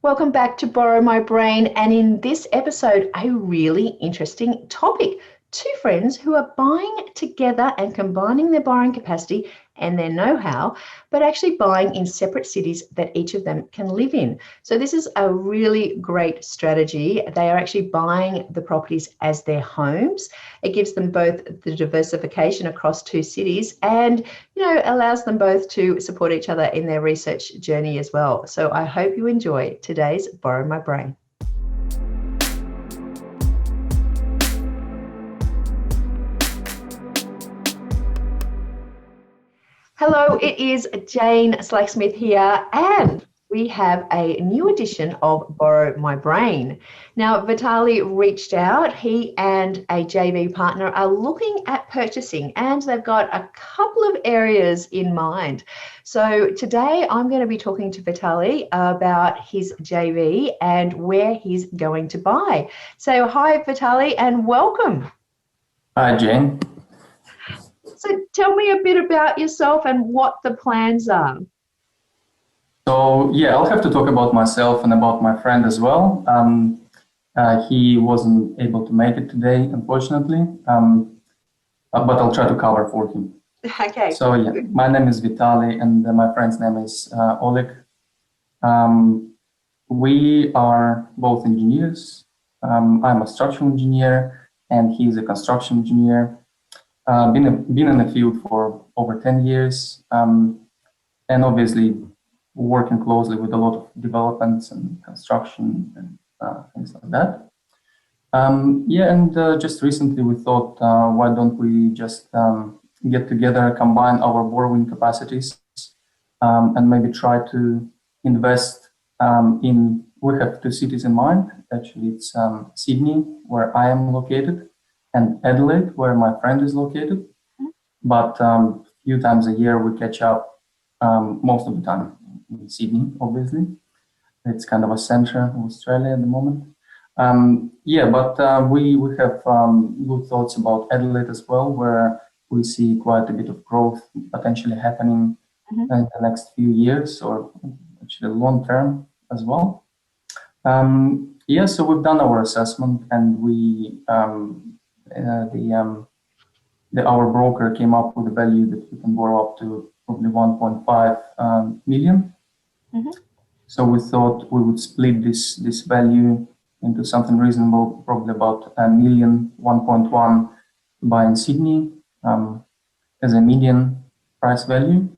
Welcome back to Borrow My Brain, and in this episode, a really interesting topic. Two friends who are buying together and combining their borrowing capacity and their know-how, but actually buying in separate cities that each of them can live in. So this is a really great strategy. They are actually buying the properties as their homes. It gives them both the diversification across two cities and allows them both to support each other in their research journey as well. So I hope you enjoy today's Borrow My Brain. Hello, it is Jane Slacksmith here, and we have a new edition of Borrow My Brain. Now, Vitali reached out. He and a JV partner are looking at purchasing, and they've got a couple of areas in mind. So today I'm going to be talking to Vitali about his JV and where he's going to buy. So hi, Vitali, and welcome. Hi, Jane. So tell me a bit about yourself and what the plans are. So I'll have to talk about myself and about my friend as well. He wasn't able to make it today, unfortunately, but I'll try to cover for him. Okay. So my name is Vitali and my friend's name is Oleg. We are both engineers. I'm a structural engineer and he's a construction engineer. Been in the field for over 10 years, and obviously working closely with a lot of developments and construction and things like that. Just recently we thought, why don't we just get together, combine our borrowing capacities, and maybe try to invest we have two cities in mind. Actually, it's Sydney, where I am located, and Adelaide, where my friend is located. But a few times a year we catch up, most of the time in Sydney, obviously. It's kind of a center of Australia at the moment. We have good thoughts about Adelaide as well, where we see quite a bit of growth potentially happening in the next few years, or actually long term as well. So we've done our assessment, and our broker came up with a value that we can borrow up to probably 1.5 million. So we thought we would split this value into something reasonable, probably about a million, 1.1 to buy in Sydney as a median price value,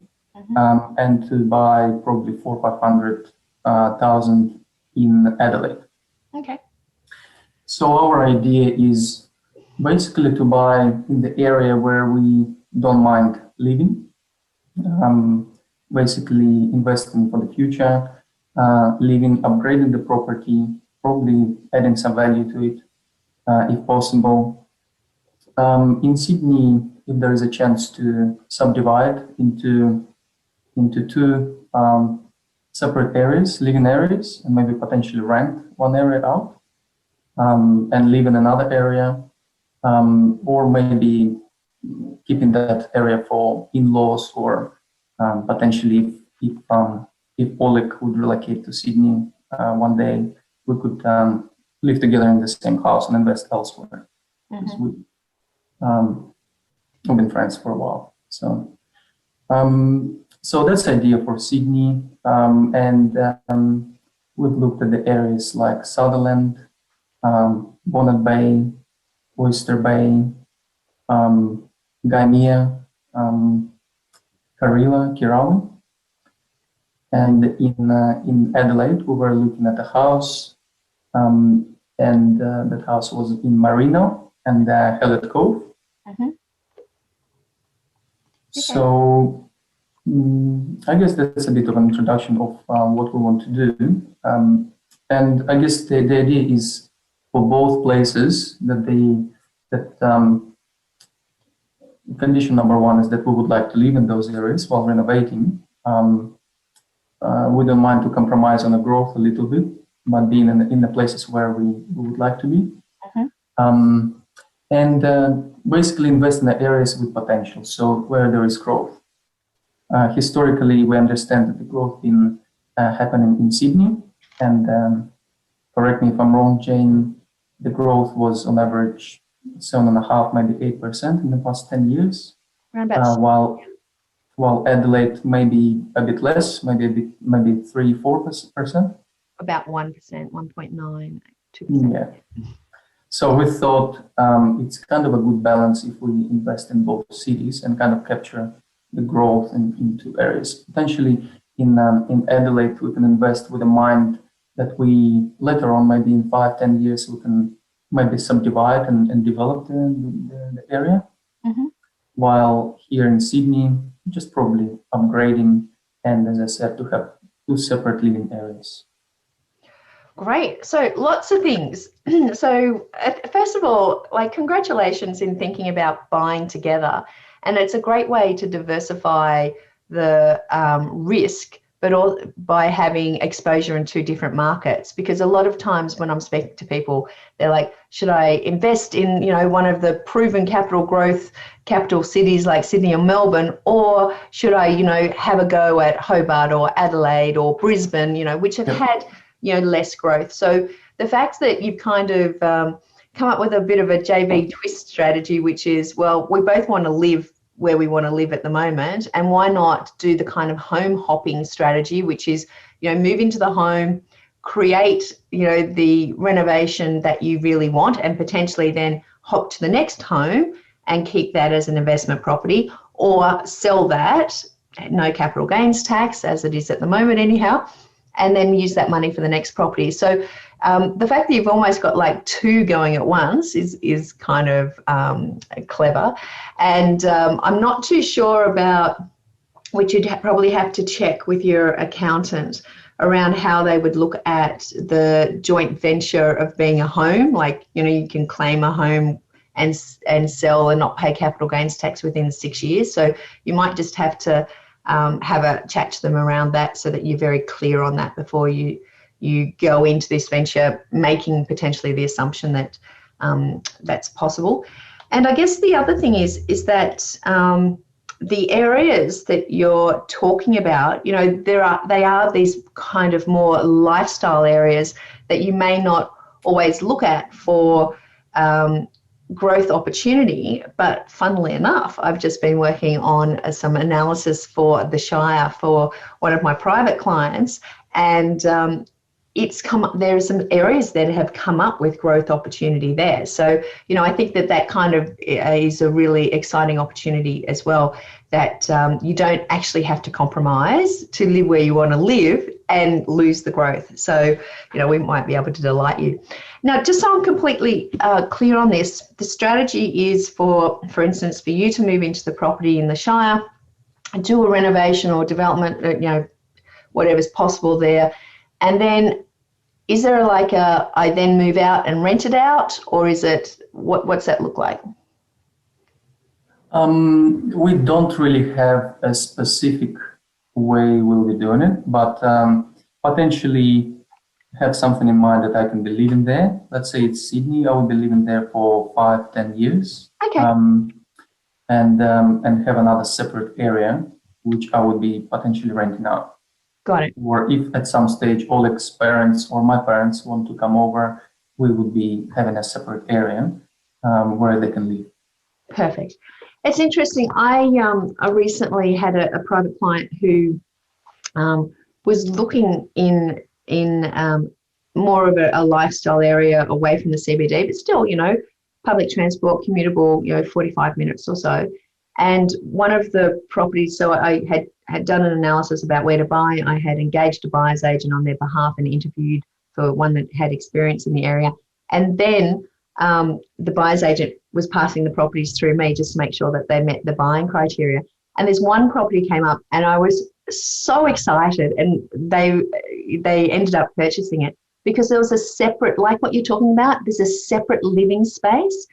and to buy probably 400,000 in Adelaide. Okay. So our idea is basically to buy in the area where we don't mind living, basically investing for the future, living, upgrading the property, probably adding some value to it, if possible. In Sydney, if there is a chance to subdivide into two separate areas, living areas, and maybe potentially rent one area out, and live in another area, or maybe keeping that area for in-laws, or potentially if Oleg would relocate to Sydney one day, we could live together in the same house and invest elsewhere. Because we've been friends for a while. So that's the idea for Sydney, we've looked at the areas like Sutherland, Bonnet Bay, Oyster Bay, Gaimea, Kirawi. And in Adelaide, we were looking at a house, that house was in Marino and Hellett Cove. So I guess that's a bit of an introduction of what we want to do. And I guess the idea is for both places condition number one is that we would like to live in those areas while renovating. We don't mind to compromise on the growth a little bit, but being in the places where we would like to be. Basically invest in the areas with potential, so where there is growth. Historically, we understand that the growth been happening in Sydney, And correct me if I'm wrong, Jane, the growth was on average 7.5, maybe 8% in the past 10 years, Around about while Adelaide maybe a bit less, maybe 3-4%. about 1%, 1.9, 2%. Yeah. So we thought it's kind of a good balance if we invest in both cities and kind of capture the growth in two areas. Potentially in Adelaide, we can invest with a mind that we later on, maybe in 5-10 years, we can maybe subdivide and develop the area. Mm-hmm. While here in Sydney, just probably upgrading and, as I said, to have two separate living areas. Great. So lots of things. So first of all, like congratulations in thinking about buying together. And it's a great way to diversify the risk, but all by having exposure in two different markets. Because a lot of times when I'm speaking to people, they're like, should I invest in, one of the proven capital cities like Sydney or Melbourne, or should I, have a go at Hobart or Adelaide or Brisbane, which have had less growth. So the fact that you've kind of come up with a bit of a JV twist strategy, which is, well, we both want to live where we want to live at the moment, and why not do the kind of home hopping strategy, which is, move into the home, create, the renovation that you really want, and potentially then hop to the next home and keep that as an investment property, or sell that, no capital gains tax as it is at the moment anyhow, and then use that money for the next property. So the fact that you've almost got like two going at once is kind of clever. And I'm not too sure about, which you'd probably have to check with your accountant around how they would look at the joint venture of being a home. Like, you can claim a home and sell and not pay capital gains tax within 6 years. So you might just have to have a chat to them around that so that you're very clear on that before you go into this venture, making potentially the assumption that that's possible. And I guess the other thing is that the areas that you're talking about, they are these kind of more lifestyle areas that you may not always look at for growth opportunity, but funnily enough, I've just been working on some analysis for the Shire for one of my private clients, and there are some areas that have come up with growth opportunity there. So, I think that kind of is a really exciting opportunity as well, that you don't actually have to compromise to live where you want to live and lose the growth. So, we might be able to delight you. Now, just so I'm completely clear on this, the strategy is for instance, for you to move into the property in the Shire, do a renovation or development, whatever's possible there. And then is there like I then move out and rent it out, or is it, what's that look like? We don't really have a specific way we'll be doing it, but potentially have something in mind that I can be living there. Let's say it's Sydney, I will be living there for 5-10 years. Okay. And have another separate area, which I would be potentially renting out. Got it. Or if at some stage Oleg's parents or my parents want to come over, we would be having a separate area where they can live. Perfect. It's interesting. I recently had a private client who was looking in more of a lifestyle area away from the CBD, but still, public transport, commutable, 45 minutes or so. And one of the properties, so I had done an analysis about where to buy. I had engaged a buyer's agent on their behalf and interviewed for one that had experience in the area. And then the buyer's agent was passing the properties through me just to make sure that they met the buying criteria. And this one property came up and I was so excited, and they ended up purchasing it because there was a separate, like what you're talking about, there's a separate living space.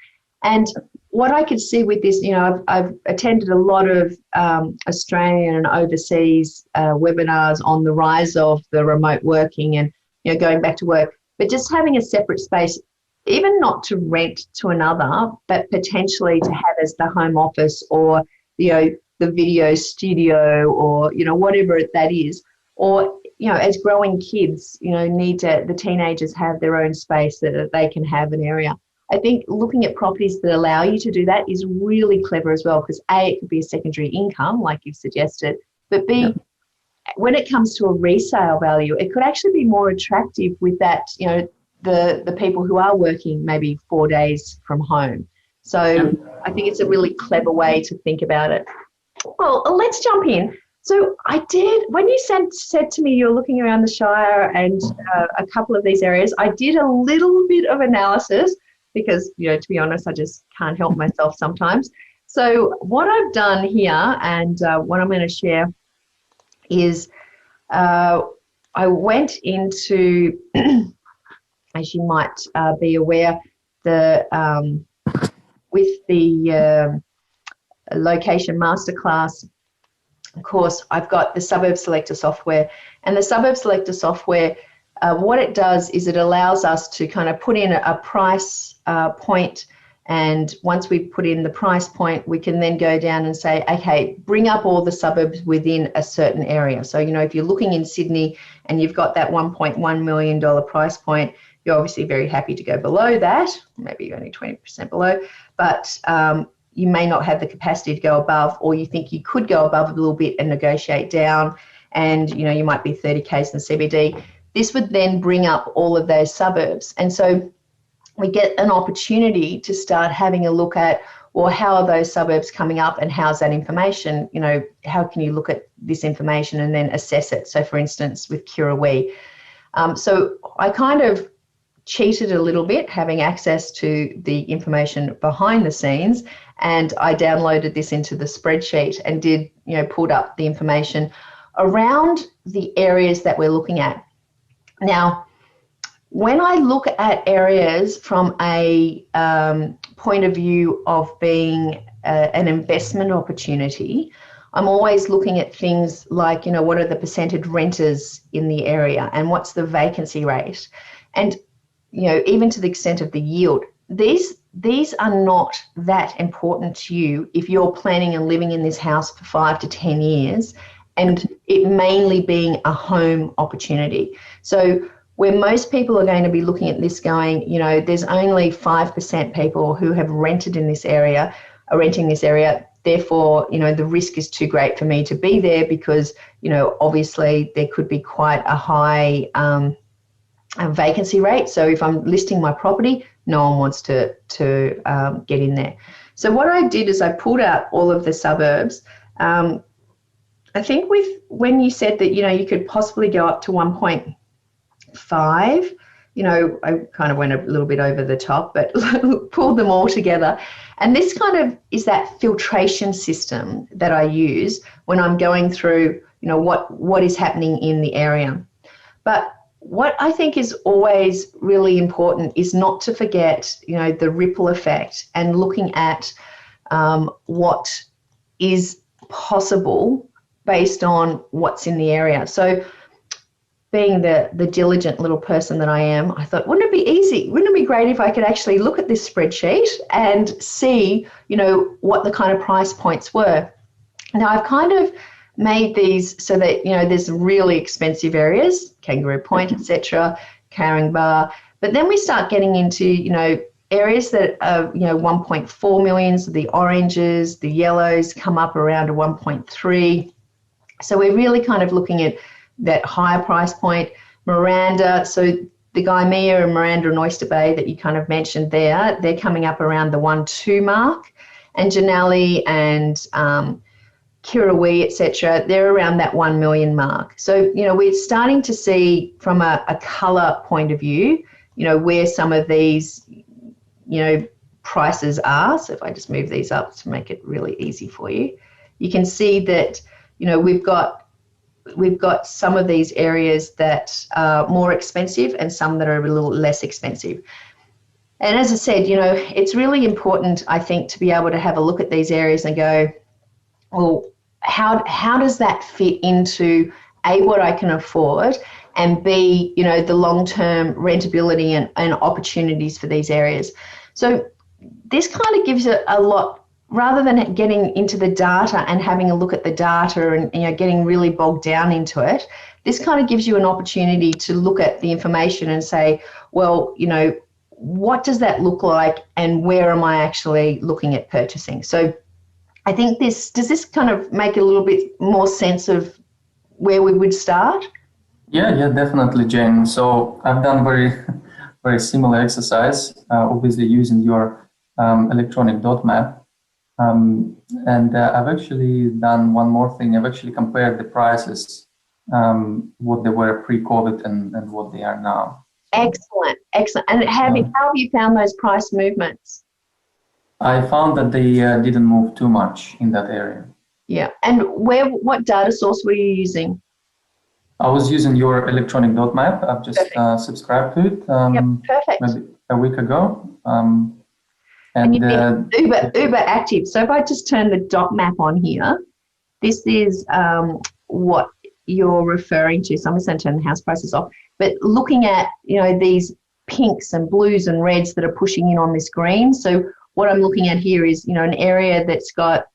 And what I could see with this, I've attended a lot of Australian and overseas webinars on the rise of the remote working and, going back to work, but just having a separate space, even not to rent to another, but potentially to have as the home office or, the video studio or, whatever that is, or as growing kids, the teenagers have their own space that they can have an area. I think looking at properties that allow you to do that is really clever as well, because A, it could be a secondary income, like you've suggested, but B, when it comes to a resale value, it could actually be more attractive with that, the people who are working maybe 4 days from home. So I think it's a really clever way to think about it. Well, let's jump in. So when you said to me you're looking around the Shire and a couple of these areas, I did a little bit of analysis because, to be honest, I just can't help myself sometimes. So what I've done here and what I'm going to share is I went into, as you might be aware, with the location masterclass course, I've got the Suburb Selector software, and the Suburb Selector software, what it does is it allows us to kind of put in a price point, and once we put in the price point, we can then go down and say, okay, bring up all the suburbs within a certain area. So, if you're looking in Sydney and you've got that $1.1 million price point, you're obviously very happy to go below that, maybe only 20% below, but you may not have the capacity to go above, or you think you could go above a little bit and negotiate down, and you might be 30Ks in the CBD. This would then bring up all of those suburbs. And so we get an opportunity to start having a look at, well, how are those suburbs coming up and how's that information? How can you look at this information and then assess it? So for instance, with Kirawee. So I kind of cheated a little bit having access to the information behind the scenes, and I downloaded this into the spreadsheet and pulled up the information around the areas that we're looking at. Now, when I look at areas from a point of view of being an investment opportunity, I'm always looking at things like, what are the percentage renters in the area and what's the vacancy rate? And, even to the extent of the yield, these are not that important to you if you're planning on living in this house for 5 to 10 years and it mainly being a home opportunity. So where most people are going to be looking at this going, there's only 5% people who have rented in this area, are renting this area. Therefore, the risk is too great for me to be there because, obviously there could be quite a high vacancy rate. So if I'm listing my property, no one wants to get in there. So what I did is I pulled out all of the suburbs. I think when you said that, you could possibly go up to 1.5, I kind of went a little bit over the top, but pulled them all together. And this kind of is that filtration system that I use when I'm going through, what is happening in the area. But what I think is always really important is not to forget, the ripple effect and looking at what is possible based on what's in the area. So being the diligent little person that I am, I thought, wouldn't it be easy? Wouldn't it be great if I could actually look at this spreadsheet and see, what the kind of price points were? Now, I've kind of made these so that, there's really expensive areas, Kangaroo Point, etc., Caringbah, but then we start getting into, areas that are, 1.4 million, so the oranges, the yellows come up around a 1.3. So we're really kind of looking at that higher price point. Miranda, so the Gymea and Miranda and Oyster Bay that you kind of mentioned there, they're coming up around the 1.2 mark, and Janelli and Kirawee, etc., they're around that 1 million mark. So, we're starting to see from a colour point of view, where some of these, prices are. So if I just move these up to make it really easy for you, you can see that, we've got some of these areas that are more expensive and some that are a little less expensive. And as I said, it's really important, I think, to be able to have a look at these areas and go, well, how does that fit into A, what I can afford, and B, the long-term rentability and opportunities for these areas. So this kind of gives it a lot, rather than getting into the data and having a look at the data and getting really bogged down into it, this kind of gives you an opportunity to look at the information and say, well, what does that look like and where am I actually looking at purchasing? So I think does this kind of make a little bit more sense of where we would start? Yeah, definitely, Jane. So I've done very, very similar exercise, obviously using your electronic dot map. And I've actually done one more thing. I've actually compared the prices, what they were pre-COVID and what they are now. Excellent. And how have you found those price movements? I found that they didn't move too much in that area. Yeah. And what data source were you using? I was using your electronic dot map. I've just subscribed to it perfect. maybe a week ago. And you've been uber active. So if I just turn the dot map on here, this is what you're referring to. So I'm just going to turn the house prices off. But looking at, these pinks and blues and reds that are pushing in on this green. So what I'm looking at here is, an area that's got,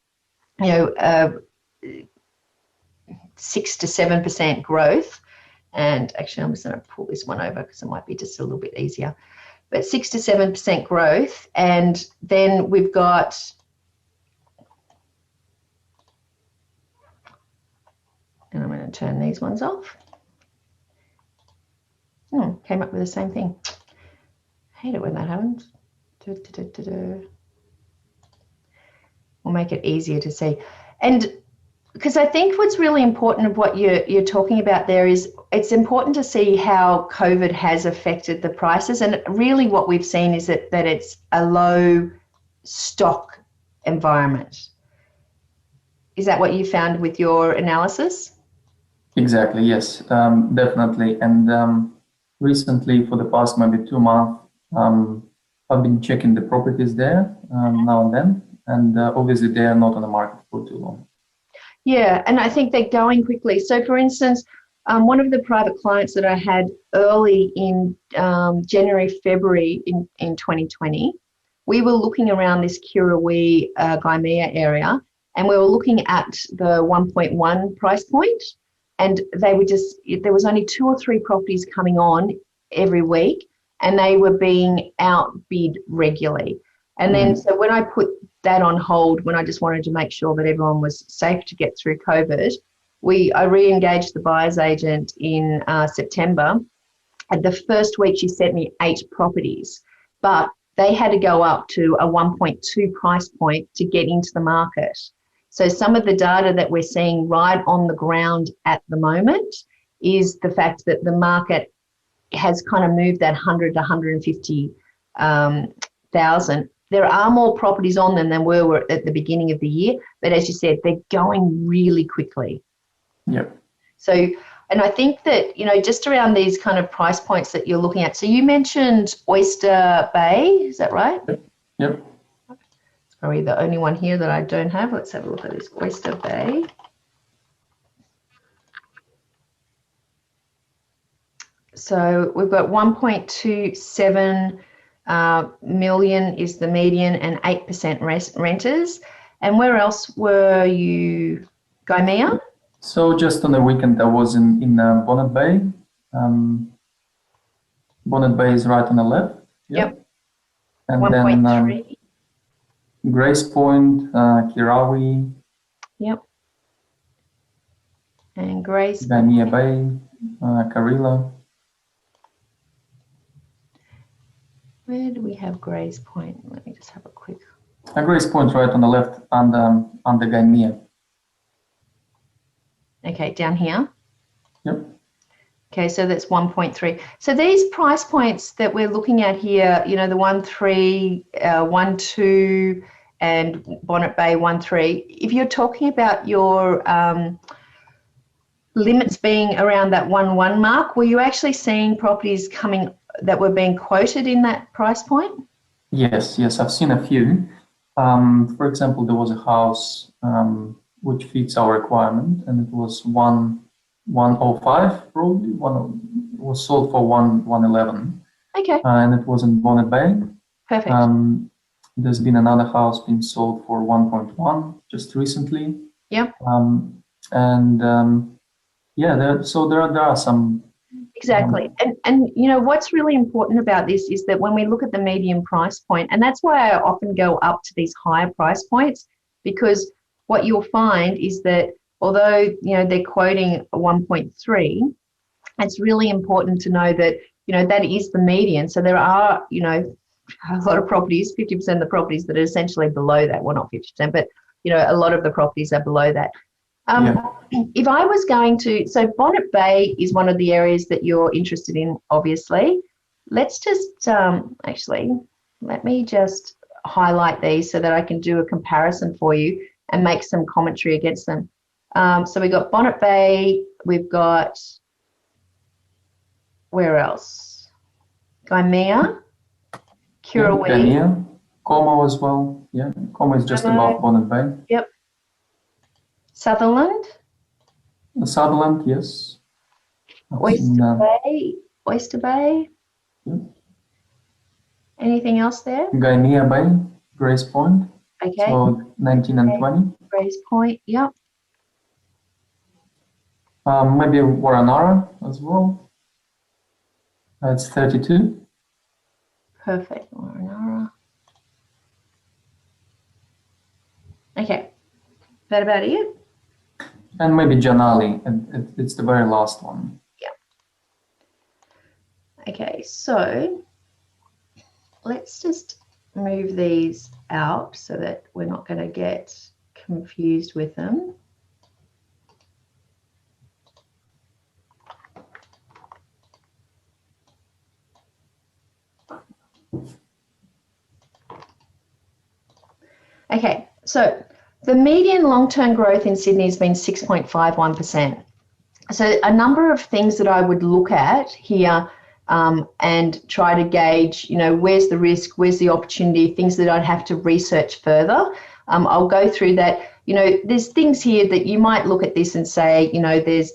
6 to 7% growth. And actually, I'm just going to pull this one over because it might be just a little bit easier. But 6 to 7% growth. And then we've got, and I'm going to turn these ones off. Came up with the same thing. Hate it when that happens. We'll make it easier to see. And because I think what's really important of what you're talking about there is it's important to see how COVID has affected the prices. And really what we've seen is that it's a low stock environment. Is that what you found with your analysis? Exactly, yes, definitely. And recently, for the past maybe 2 months, I've been checking the properties there now and then. And obviously, they are not on the market for too long. Yeah, and I think they're going quickly. So, for instance, one of the private clients that I had early in January, February in 2020, we were looking around this Kirrawee, Gymea area, and we were looking at the 1.1 price point, and there was only 2 or 3 properties coming on every week, and they were being outbid regularly. And then, so when I put that on hold, when I just wanted to make sure that everyone was safe to get through COVID, I re-engaged the buyer's agent in September. And the first week she sent me 8 properties, but they had to go up to a 1.2 price point to get into the market. So some of the data that we're seeing right on the ground at the moment is the fact that the market has kind of moved that 100 to 150,000. There are more properties on them than were at the beginning of the year, but as you said, they're going really quickly. Yep. So, and I think that, just around these kind of price points that you're looking at. So you mentioned Oyster Bay, is that right? Yep. It's probably the only one here that I don't have. Let's have a look at this Oyster Bay. So we've got 1.27 million is the median and 8% renters. And where else were you, Gymea? So just on the weekend, I was in Bonnet Bay. Bonnet Bay is right on the left. Yep. And 1.3. Then Grace Point, Kirrawee. Yep. And Grace. Gymea Bay, Karilla. Where do we have Grace Point? Let me just have a quick. Grace Point right on the left under Gymea. Okay, down here. Yep. Okay, so that's 1.3. So these price points that we're looking at here, the 1.3, 1.2, and Bonnet Bay 1.3. If you're talking about your limits being around that 1.1 mark, were you actually seeing properties coming that were being quoted in that price point? Yes, I've seen a few. For example, there was a house which fits our requirement, and it was 105 probably. It was sold for 111. Okay. And it was in Bonnet Bay. Perfect. There's been another house being sold for 1.1 just recently. Yep. there are some. Exactly. And you know, what's really important about this is that when we look at the median price point, and that's why I often go up to these higher price points, because what you'll find is that although, you know, they're quoting a 1.3, it's really important to know that, you know, that is the median. So there are, you know, a lot of properties, 50% of the properties that are essentially below that. Well, not 50%, but, you know, a lot of the properties are below that. If I was going to, so Bonnet Bay is one of the areas that you're interested in, obviously. Let's just, actually, let me just highlight these so that I can do a comparison for you and make some commentary against them. So we've got Bonnet Bay, we've got, where else? Gymea, Currawee. Gymea, Como as well. Yeah, Como is just above Bonnet Bay. Yep. Sutherland. Sutherland, yes. Oyster Bay. Yeah. Anything else there? Gymea Bay, Grace Point. Okay. So 19 and 20. Grace Point, yep. Maybe Warranara as well. That's 32. Perfect, Warranara. Okay, that about it? And maybe Janali, and it's the very last one. Yeah. Okay, so let's just move these out so that we're not going to get confused with them. Okay, so the median long-term growth in Sydney has been 6.51%. So a number of things that I would look at here and try to gauge, you know, where's the risk, where's the opportunity, things that I'd have to research further. I'll go through that. You know, there's things here that you might look at this and say, you know, there's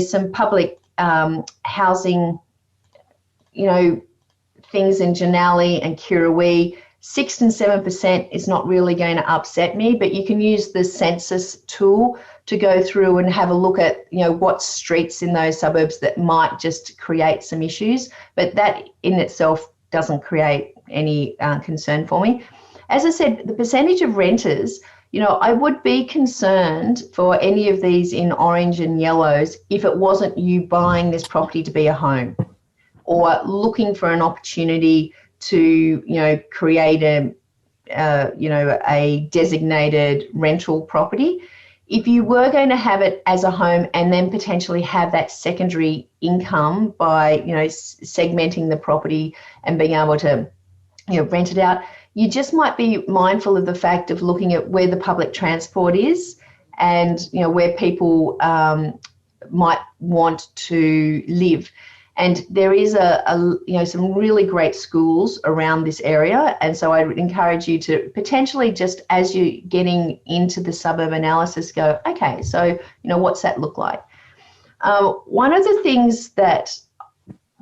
some public housing, you know, things in Janali and Currawee. 6 and 7% is not really going to upset me, but you can use the census tool to go through and have a look at, you know, what streets in those suburbs that might just create some issues, but that in itself doesn't create any concern for me. As I said, the percentage of renters, you know, I would be concerned for any of these in orange and yellows if it wasn't you buying this property to be a home or looking for an opportunity to, you know, create a designated rental property. If you were going to have it as a home and then potentially have that secondary income by, you know, segmenting the property and being able to, you know, rent it out, you just might be mindful of the fact of looking at where the public transport is and, you know, where people might want to live. And there is some really great schools around this area. And so I would encourage you to potentially just as you're getting into the suburb analysis go, okay, so, you know, what's that look like? One of the things that,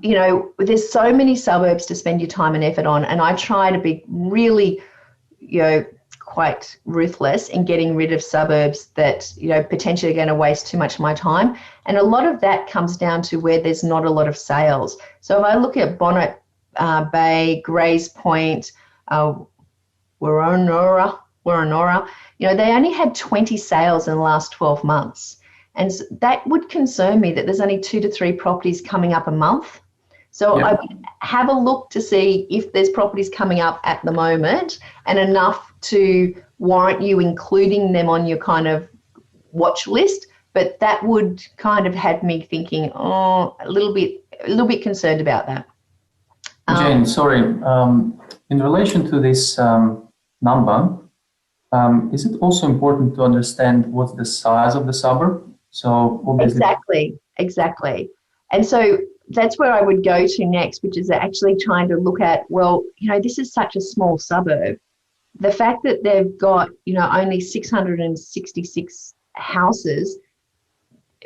you know, there's so many suburbs to spend your time and effort on, and I try to be really, you know, quite ruthless in getting rid of suburbs that, you know, potentially are going to waste too much of my time. And a lot of that comes down to where there's not a lot of sales. So if I look at Bonnet Bay, Grays Point, Warranara, you know, they only had 20 sales in the last 12 months. And that would concern me that there's only 2 to 3 properties coming up a month. So I would have a look to see if there's properties coming up at the moment and enough to warrant you including them on your kind of watch list. But that would kind of have me thinking, a little bit concerned about that. Jane, sorry. In relation to this number, is it also important to understand what's the size of the suburb? So obviously, exactly. And so that's where I would go to next, which is actually trying to look at, well, you know, this is such a small suburb. The fact that they've got, you know, only 666 houses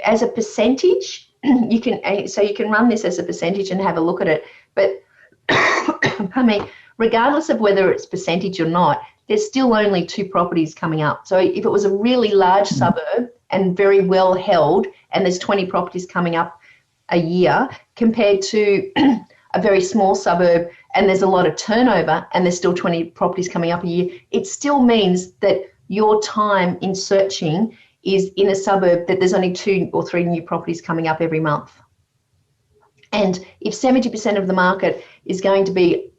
as a percentage, you can run this as a percentage and have a look at it. But pardon me, regardless of whether it's percentage or not, there's still only 2 properties coming up. So if it was a really large suburb, and very well held, and there's 20 properties coming up a year, compared to a very small suburb and there's a lot of turnover and there's still 20 properties coming up a year, it still means that your time in searching is in a suburb that there's only 2 or 3 new properties coming up every month. And if 70% of the market is going to be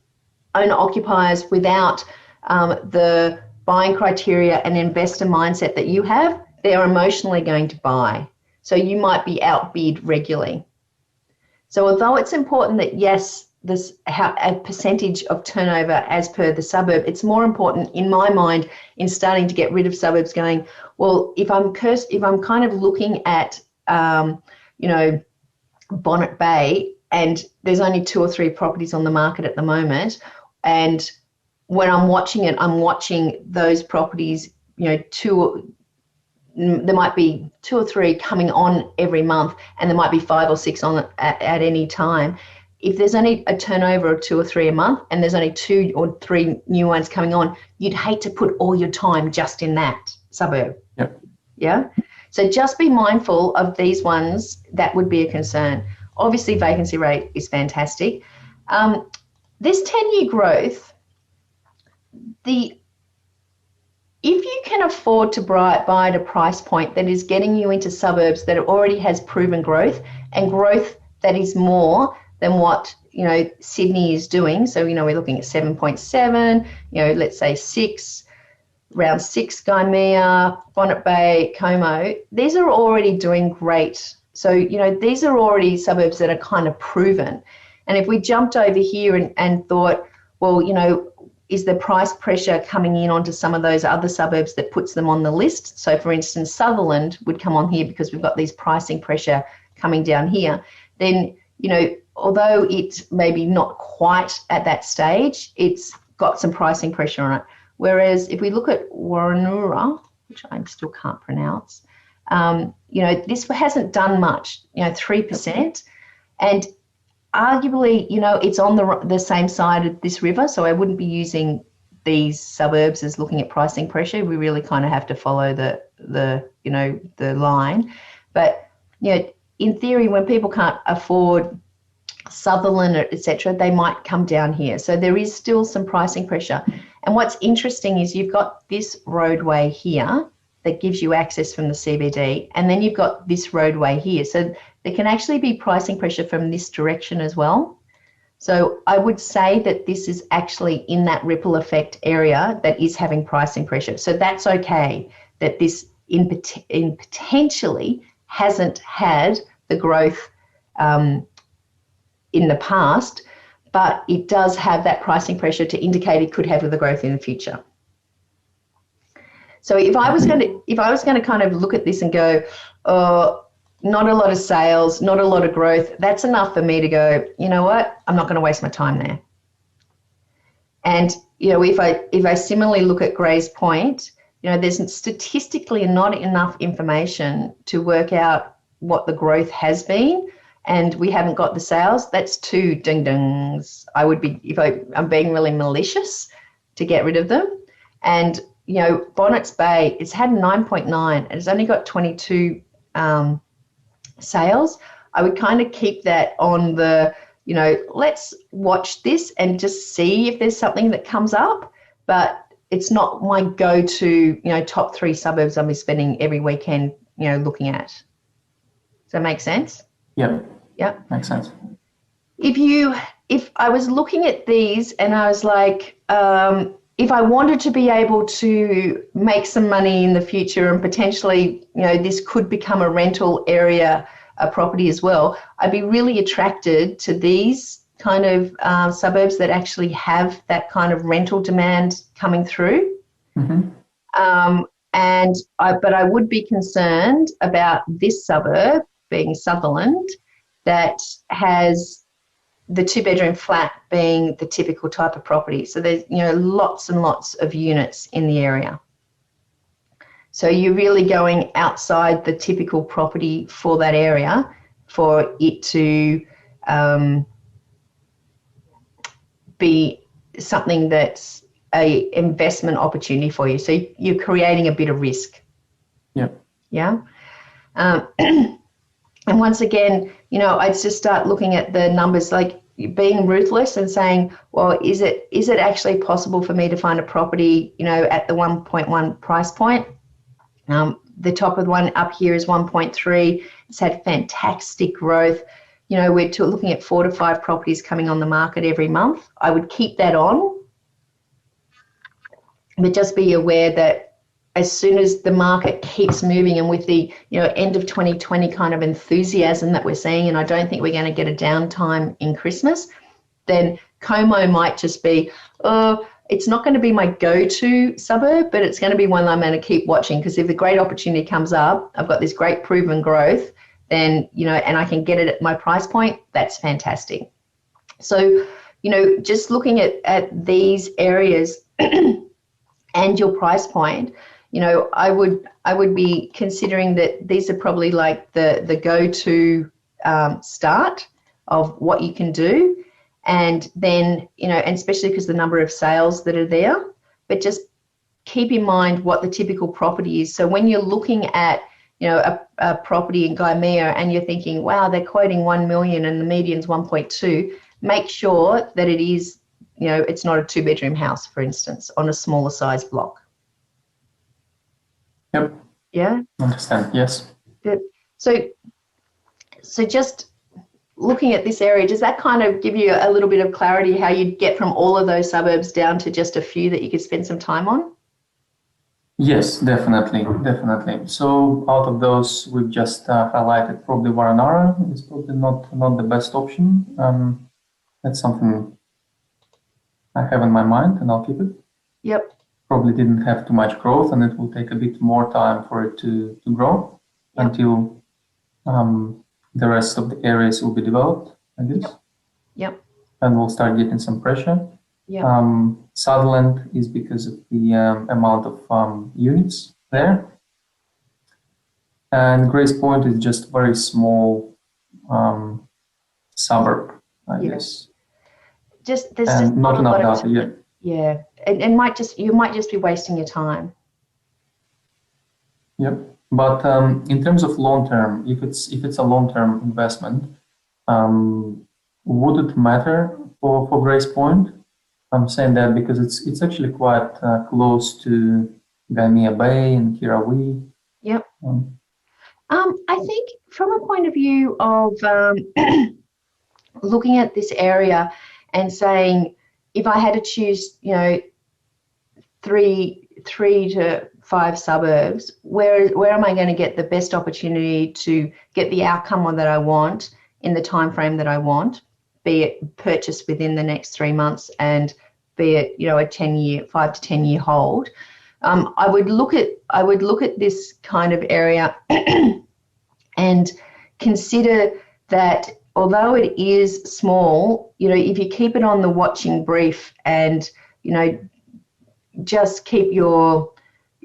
owner occupiers without the buying criteria and investor mindset that you have, they're emotionally going to buy. So you might be outbid regularly. So although it's important that, yes, this a percentage of turnover as per the suburb, it's more important in my mind in starting to get rid of suburbs going, well, if I'm kind of looking at, Bonnet Bay, and there's only 2 or 3 properties on the market at the moment, and when I'm watching it, I'm watching those properties, there might be 2 or 3 coming on every month, and there might be 5 or 6 on at any time. If there's only a turnover of 2 or 3 a month and there's only 2 or 3 new ones coming on, you'd hate to put all your time just in that suburb. Yep. Yeah. So just be mindful of these ones. That would be a concern. Obviously, vacancy rate is fantastic. This 10-year growth, if you can afford to buy at a price point that is getting you into suburbs that already has proven growth and growth that is more than what Sydney is doing. So we're looking at 7.7. Let's say 6, around 6, Gymea, Bonnet Bay, Como. These are already doing great. So these are already suburbs that are kind of proven. And if we jumped over here and thought, well, is the price pressure coming in onto some of those other suburbs that puts them on the list? So for instance, Sutherland would come on here because we've got these pricing pressure coming down here. Then, although it's maybe not quite at that stage, it's got some pricing pressure on it. Whereas if we look at Warranura, which I still can't pronounce, this hasn't done much, 3%. And arguably, it's on the same side of this river, so I wouldn't be using these suburbs as looking at pricing pressure. We really kind of have to follow the line. But in theory, when people can't afford Sutherland, etc., they might come down here. So there is still some pricing pressure. And what's interesting is you've got this roadway here that gives you access from the CBD, and then you've got this roadway here. So there can actually be pricing pressure from this direction as well. So I would say that this is actually in that ripple effect area that is having pricing pressure. So that's okay that this in potentially hasn't had the growth in the past, but it does have that pricing pressure to indicate it could have the growth in the future. So if I was going to kind of look at this and go, not a lot of sales, not a lot of growth, that's enough for me to go, you know what, I'm not going to waste my time there. And if I similarly look at Grays Point, there's statistically not enough information to work out what the growth has been, and we haven't got the sales. That's 2 ding-dongs. I would be, I'm being really malicious, to get rid of them. And Bonnets Bay, it's had 9.9 and it's only got 22 sales. I would kind of keep that on the, let's watch this and just see if there's something that comes up. But it's not my go-to, top 3 suburbs I'll be spending every weekend, looking at. Does that make sense? Yeah. Yeah. Makes sense. If I was looking at these and I was like, if I wanted to be able to make some money in the future and potentially, this could become a rental area, a property as well, I'd be really attracted to these kind of suburbs that actually have that kind of rental demand coming through. Mm-hmm. But I would be concerned about this suburb being Sutherland that has the 2-bedroom flat being the typical type of property. So there's, lots and lots of units in the area. So you're really going outside the typical property for that area for it to be something that's a investment opportunity for you. So you're creating a bit of risk. Yeah. Yeah. And once again, I'd just start looking at the numbers, like being ruthless and saying, well, is it actually possible for me to find a property, at the 1.1 price point? The top of the one up here is 1.3. It's had fantastic growth. We're looking at 4 to 5 properties coming on the market every month. I would keep that on, but just be aware that as soon as the market keeps moving, and with the end of 2020 kind of enthusiasm that we're seeing, and I don't think we're going to get a downtime in Christmas, then Como might just be, it's not going to be my go-to suburb, but it's going to be one that I'm going to keep watching, because if the great opportunity comes up, I've got this great proven growth, then, and I can get it at my price point, that's fantastic. So, just looking at these areas and your price point, I would be considering that these are probably like the go-to start of what you can do. And then, and especially because the number of sales that are there, but just keep in mind what the typical property is. So when you're looking at, a property in Gaimea and you're thinking, wow, they're quoting 1 million and the median's 1.2, make sure that it is, it's not a 2-bedroom house, for instance, on a smaller size block. Yep. Yeah. Understand. Yes. Good. So just looking at this area, does that kind of give you a little bit of clarity how you'd get from all of those suburbs down to just a few that you could spend some time on? Yes, definitely. So out of those, we've just highlighted probably Varanara is probably not the best option. That's something I have in my mind, and I'll keep it. Yep. Probably didn't have too much growth, and it will take a bit more time for it to grow until the rest of the areas will be developed, I guess. Yep. And we'll start getting some pressure. Yeah. Sutherland is because of the amount of units there. And Grace Point is just very small suburb, I guess. There's just not enough data yet. Yeah, and you might just be wasting your time. Yep. But in terms of long term, if it's a long term investment, would it matter for Grace Point? I'm saying that because it's actually quite close to Gaimea Bay and Kirawi. Yep. I think from a point of view of looking at this area and saying, if I had to choose, 3 to 5 suburbs, where am I going to get the best opportunity to get the outcome that I want in the time frame that I want, be it purchased within the next 3 months and be it, a 5 to 10 year hold. I would look at this kind of area and consider that although it is small, if you keep it on the watching brief and, just keep your,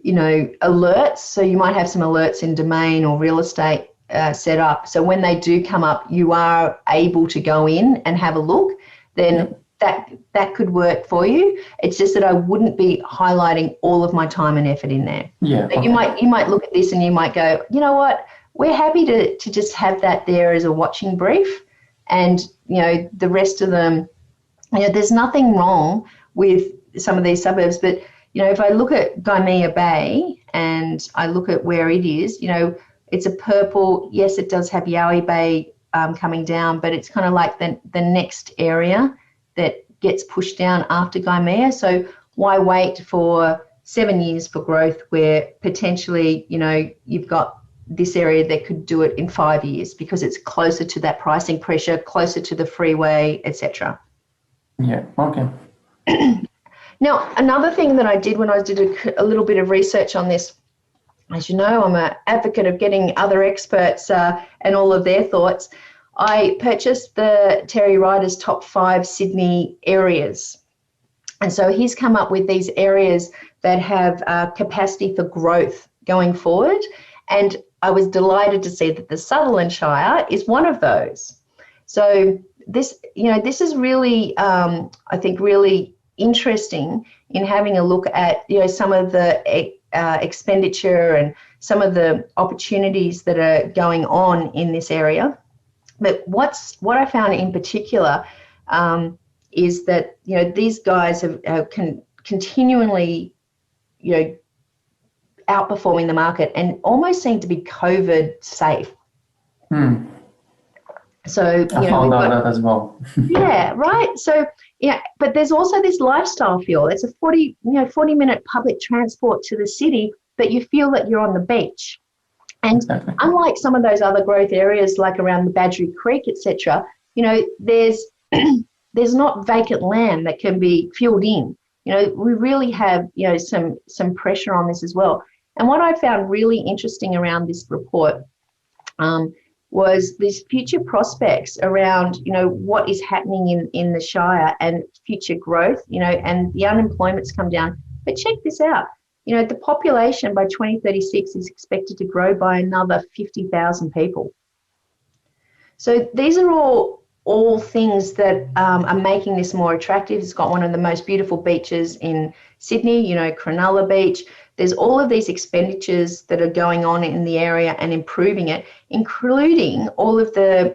alerts. So you might have some alerts in domain or real estate set up. So when they do come up, you are able to go in and have a look, then that could work for you. It's just that I wouldn't be highlighting all of my time and effort in there. Yeah. So you might look at this and you might go, you know what, we're happy to just have that there as a watching brief, and the rest of them, there's nothing wrong with some of these suburbs, but if I look at Gaimea Bay and I look at where it is, it's a purple. Yes, it does have Yowie Bay coming down, but it's kind of like the next area that gets pushed down after Gaimea. So why wait for 7 years for growth where potentially, you've got this area that could do it in 5 years because it's closer to that pricing pressure, closer to the freeway, etc. Yeah, okay. Now, another thing that I did when I did a little bit of research on this, as you know, I'm an advocate of getting other experts and all of their thoughts. I purchased the Terry Ryder's top 5 Sydney areas. And so he's come up with these areas that have capacity for growth going forward. And I was delighted to see that the Sutherland Shire is one of those. So this is really, I think, really interesting in having a look at, some of the expenditure and some of the opportunities that are going on in this area. But what I found in particular is that, you know, these guys have continually, you know, outperforming the market and almost seem to be COVID safe. So, I found out that as well. Yeah, right. So, yeah, but there's also this lifestyle fuel. It's a 40-minute public transport to the city, but you feel that you're on the beach. And Exactly. unlike some of those other growth areas like around the Badgery Creek, etc., you know, there's not vacant land that can be fueled in. You know, we really have, you know, some pressure on this as well. And what I found really interesting around this report was these future prospects around, you know, what is happening in the Shire and future growth, you know, and the unemployment's come down. But check this out. You know, the population by 2036 is expected to grow by another 50,000 people. So these are all things that are making this more attractive. It's got one of the most beautiful beaches in Sydney, you know, Cronulla Beach. There's all of these expenditures that are going on in the area and improving it, including all of the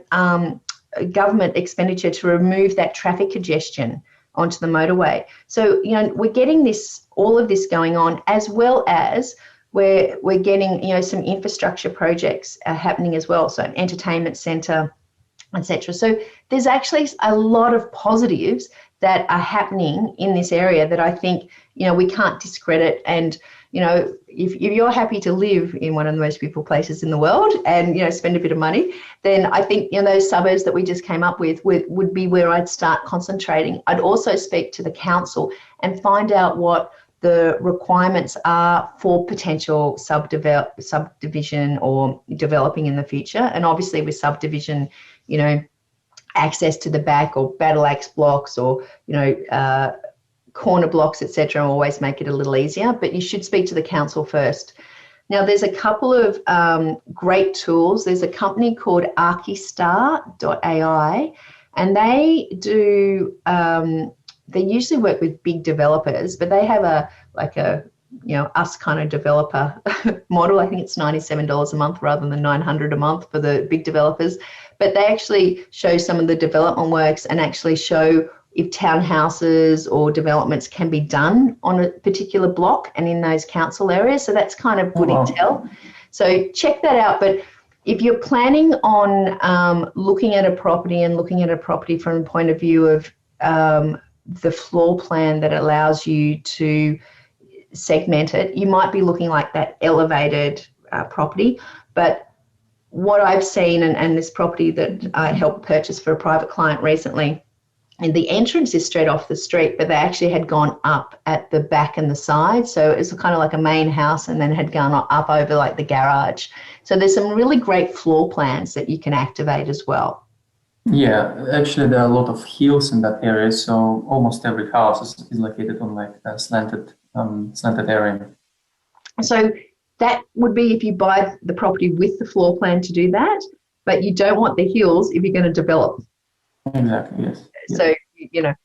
government expenditure to remove that traffic congestion onto the motorway. So, you know, we're getting all of this going on, as well as we're getting, you know, some infrastructure projects happening as well. So an entertainment centre, etc. So there's actually a lot of positives that are happening in this area that I think, you know, we can't discredit. And, you know, if you're happy to live in one of the most beautiful places in the world and, you know, spend a bit of money, then I think, you know, those suburbs that we just came up with would be where I'd start concentrating. I'd also speak to the council and find out what the requirements are for potential subdivision or developing in the future. And obviously with subdivision, you know, access to the back or battle axe blocks or, you know, corner blocks, etc., always make it a little easier, but you should speak to the council first. Now, there's a couple of great tools. There's a company called Archistar.ai, and they do, they usually work with big developers, but they have a you know, us kind of developer model. I think it's $97 a month rather than $900 a month for the big developers. But they actually show some of the development works and actually show if townhouses or developments can be done on a particular block and in those council areas. So that's kind of good intel. So check that out. But if you're planning on looking at a property and looking at a property from the point of view of the floor plan that allows you to segment it, you might be looking like that elevated property. But what I've seen, and this property that I helped purchase for a private client recently, and the entrance is straight off the street, but they actually had gone up at the back and the side. So it's kind of like a main house and then had gone up over like the garage. So there's some really great floor plans that you can activate as well. Yeah, actually there are a lot of hills in that area. So almost every house is located on like a slanted area. So that would be if you buy the property with the floor plan to do that, but you don't want the hills if you're going to develop. Exactly, yes. So, you know.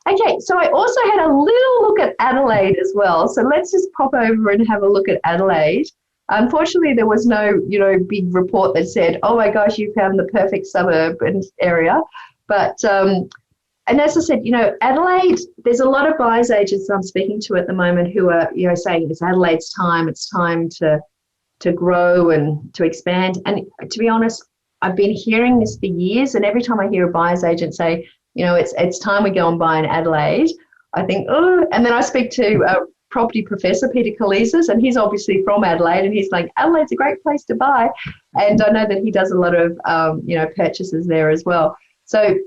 Okay, so I also had a little look at Adelaide as well. So let's just pop over and have a look at Adelaide. Unfortunately, there was no, you know, big report that said, oh my gosh, you found the perfect suburb and area. But, and as I said, you know, Adelaide, there's a lot of buyers agents I'm speaking to at the moment who are, you know, saying it's Adelaide's time. It's time to grow and to expand. And to be honest, I've been hearing this for years. And every time I hear a buyer's agent say, you know, it's time we go and buy in Adelaide, I think, oh, and then I speak to property professor Peter Kalizis, and he's obviously from Adelaide, and he's like, Adelaide's a great place to buy. And I know that he does a lot of, you know, purchases there as well. So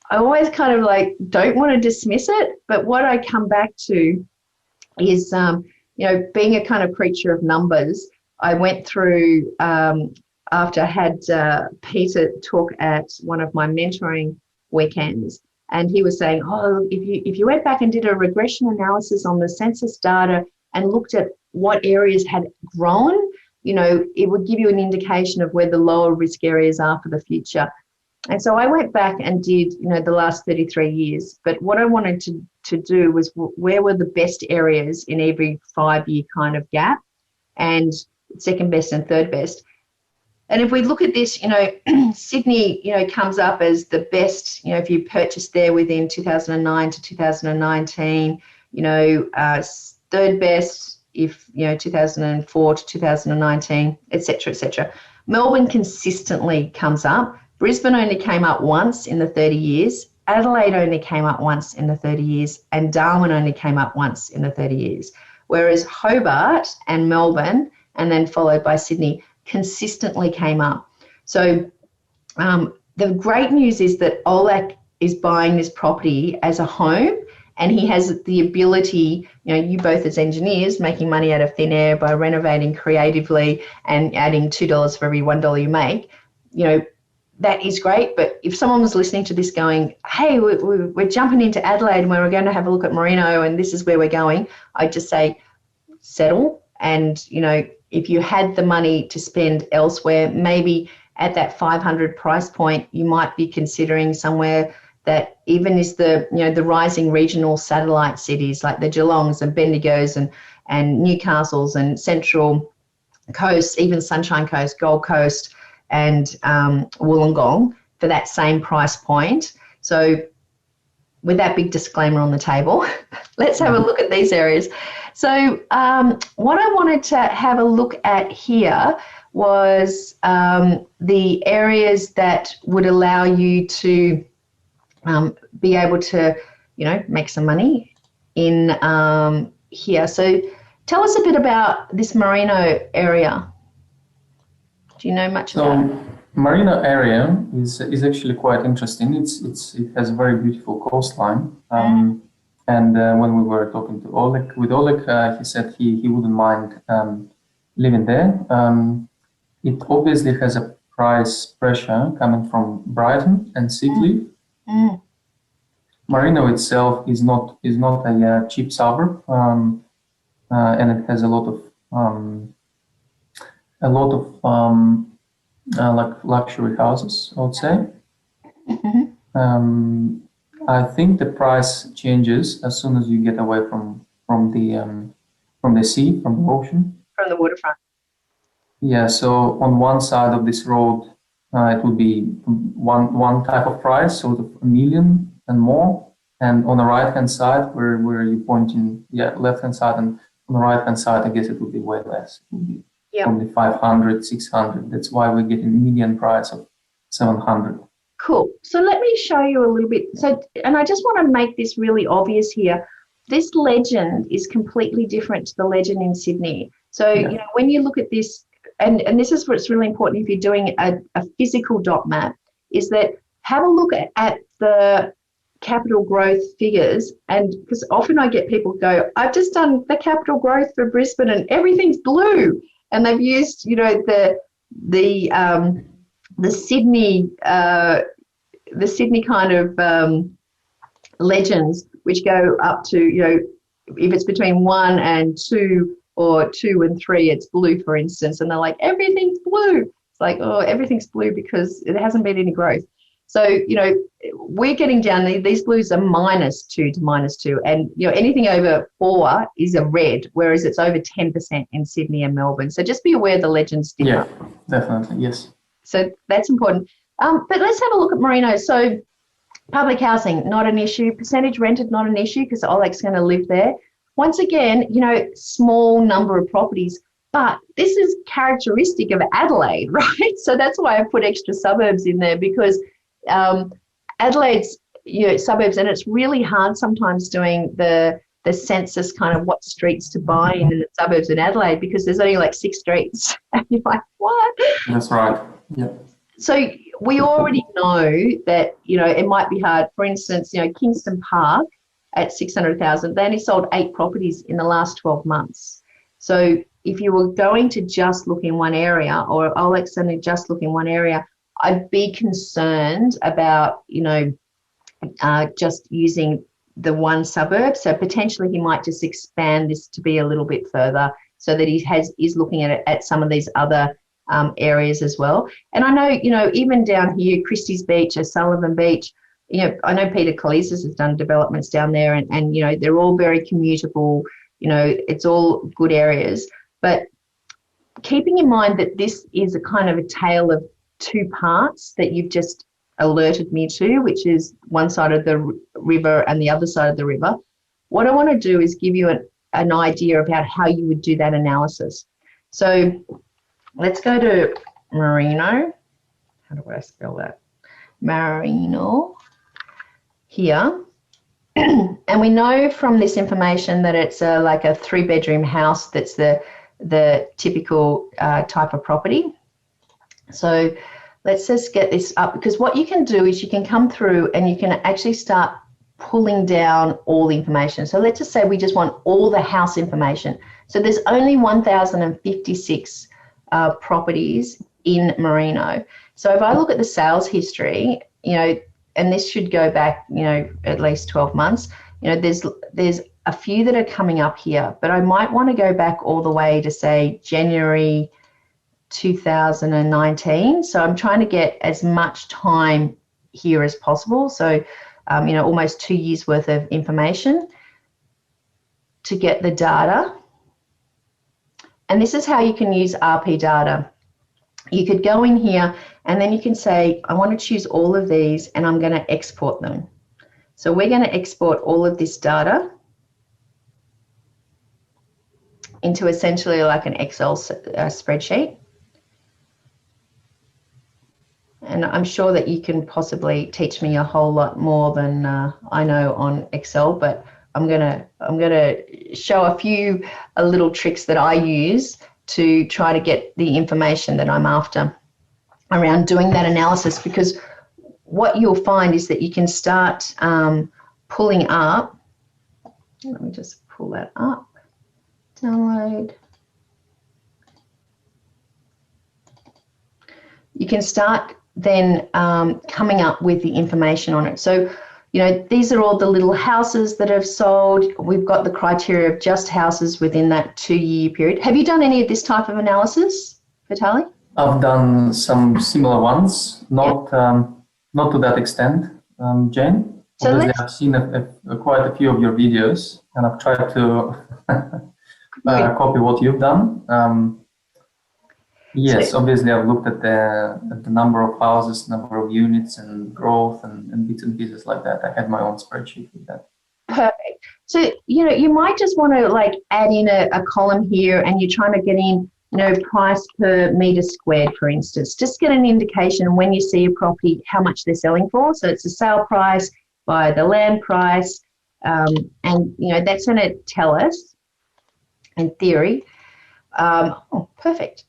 I always kind of like don't want to dismiss it, but what I come back to is, you know, being a kind of creature of numbers, I went through, after I had Peter talk at one of my mentoring weekends, and he was saying, oh, if you went back and did a regression analysis on the census data and looked at what areas had grown, you know, it would give you an indication of where the lower risk areas are for the future. And so I went back and did, you know, the last 33 years. But what I wanted to do was where were the best areas in every 5-year kind of gap. and second best and third best. And if we look at this, Sydney, comes up as the best, if you purchased there within 2009 to 2019, third best if, 2004 to 2019, et cetera, et cetera. Melbourne consistently comes up. Brisbane only came up once in the 30 years. Adelaide only came up once in the 30 years. And Darwin only came up once in the 30 years. Whereas Hobart and Melbourne, and then followed by Sydney, consistently came up. So the great news is that Oleg is buying this property as a home, and he has the ability, you both as engineers making money out of thin air by renovating creatively and adding $2 for every $1 you make, that is great. But if someone was listening to this going, hey, we're jumping into Adelaide and we're going to have a look at Merino and this is where we're going, I'd just say settle. And, if you had the money to spend elsewhere, maybe at that 500 price point, you might be considering somewhere that even is the, the rising regional satellite cities like the Geelongs and Bendigos and Newcastles and Central Coast, even Sunshine Coast, Gold Coast and Wollongong for that same price point. So with that big disclaimer on the table, let's have a look at these areas. So what I wanted to have a look at here was the areas that would allow you to be able to, make some money in here. So tell us a bit about this Merino area. Do you know much about it? Merino area is actually quite interesting. It has a very beautiful coastline. And when we were talking to Oleg, he said he wouldn't mind living there. It obviously has a price pressure coming from Brighton and Seedley. Merino itself is not a cheap suburb, and it has a lot of like luxury houses, I would say. I think the price changes as soon as you get away from the sea, from the ocean, from the waterfront. Yeah. So on one side of this road, it would be one type of price, sort of $1 million and more. And on the right hand side, where you're pointing, left hand side, and on the right hand side, I guess it would be way less. It would be only 500, 600. That's why we're getting median price of 700. Cool. So let me show you a little bit. So, and I just want to make this really obvious here. This legend is completely different to the legend in Sydney. So, when you look at this, and this is what's really important if you're doing a physical dot map, is that have a look at the capital growth figures. And because often I get people go, I've just done the capital growth for Brisbane and everything's blue. And they've used, the Sydney kind of legends, which go up to, if it's between 1 and 2 or 2 and 3, it's blue, for instance. And they're like, everything's blue. It's like, oh, everything's blue because there hasn't been any growth. So, we're getting down, these blues are -2 to -2. And, anything over 4 is a red, whereas it's over 10% in Sydney and Melbourne. So just be aware the legends differ. Yeah, definitely, yes. So that's important. But let's have a look at Merino. So public housing, not an issue. Percentage rented, not an issue because Oleg's going to live there. Once again, small number of properties. But this is characteristic of Adelaide, right? So that's why I put extra suburbs in there because Adelaide's suburbs, and it's really hard sometimes doing the census kind of what streets to buy in the suburbs in Adelaide because there's only like 6 streets. And you're like, what? That's right. Yeah. So we already know that, it might be hard. For instance, Kingston Park at 600,000, they only sold 8 properties in the last 12 months. So if you were going to just look in one area or Oleg's only just look in one area, I'd be concerned about, just using the one suburb. So potentially he might just expand this to be a little bit further so that is looking at some of these other areas as well. And I know, even down here, Christie's Beach or Sullivan Beach, I know Peter Colisas has done developments down there and they're all very commutable, it's all good areas. But keeping in mind that this is a kind of a tale of two parts that you've just alerted me to, which is one side of the river and the other side of the river, what I want to do is give you an idea about how you would do that analysis. So let's go to Merino. How do I spell that? Merino here. And we know from this information that it's like a 3-bedroom house. That's the typical type of property. So let's just get this up, because what you can do is you can come through and you can actually start pulling down all the information. So let's just say we just want all the house information. So there's only 1,056 properties in Merino. So if I look at the sales history, and this should go back, at least 12 months, there's a few that are coming up here, but I might want to go back all the way to say January 2019. So I'm trying to get as much time here as possible. So, almost 2 years worth of information to get the data. And this is how you can use RP data. You could go in here and then you can say, I want to choose all of these and I'm going to export them. So we're going to export all of this data into essentially like an Excel spreadsheet. And I'm sure that you can possibly teach me a whole lot more than I know on Excel, but I'm gonna show a few little tricks that I use to try to get the information that I'm after around doing that analysis, because what you'll find is that you can start pulling up. Let me just pull that up. Download. You can start then coming up with the information on it. So, these are all the little houses that have sold. We've got the criteria of just houses within that 2-year period. Have you done any of this type of analysis, Vitali? I've done some similar ones, not to that extent, Jane. So obviously, I've seen quite a few of your videos, and I've tried to copy what you've done. Yes, obviously I've looked at the number of houses, number of units, and growth, and bits and pieces like that. I had my own spreadsheet with that. Perfect. So, you might just want to like add in a column here, and you're trying to get in, price per meter squared, for instance. Just get an indication when you see a property, how much they're selling for. So it's the sale price by the land price, and that's going to tell us, in theory, perfect.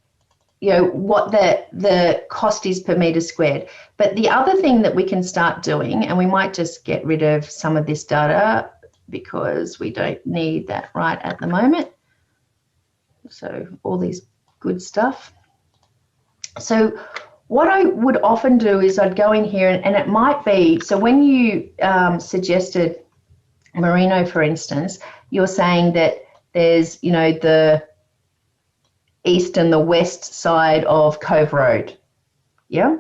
What the cost is per meter squared. But the other thing that we can start doing, and we might just get rid of some of this data because we don't need that right at the moment. So all these good stuff. So what I would often do is I'd go in here and it might be, so when you suggested Merino, for instance, you're saying that there's, the east and the west side of Cove Road. Yeah?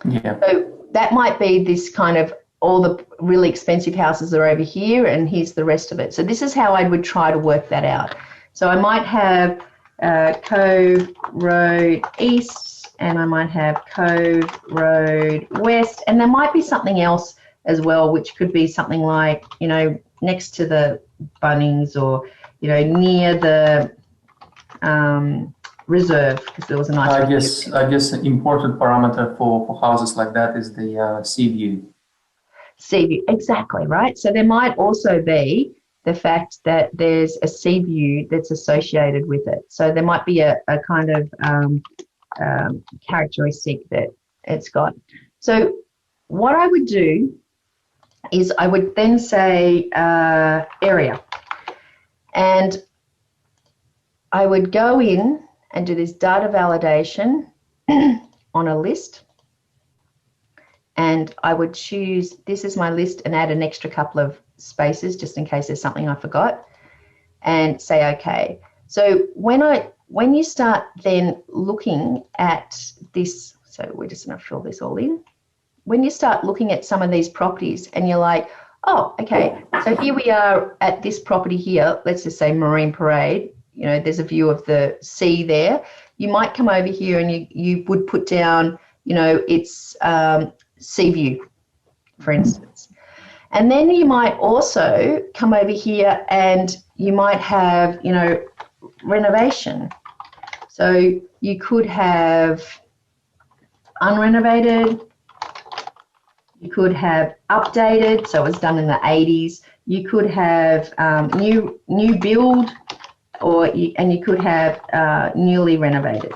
Yeah. So that might be this kind of, all the really expensive houses are over here and here's the rest of it. So this is how I would try to work that out. So I might have Cove Road East and I might have Cove Road West, and there might be something else as well, which could be something like, next to the Bunnings or, near the reserve, because there was a nice. I guess an important parameter for houses like that is the sea view. Sea view, exactly right. So there might also be the fact that there's a sea view that's associated with it. So there might be a kind of characteristic that it's got. So what I would do is I would then say area, and I would go in and do this data validation on a list, and I would choose, this is my list, and add an extra couple of spaces just in case there's something I forgot, and say okay. So when you start then looking at this, so we're just going to fill this all in. When you start looking at some of these properties and you're like, oh, okay, so here we are at this property here, let's just say Marine Parade, there's a view of the sea there. you might come over here and you would put down, it's sea view, for instance. And then you might also come over here and you might have, renovation. So you could have unrenovated, you could have updated, so it was done in the 80s. You could have new build, and you could have newly renovated.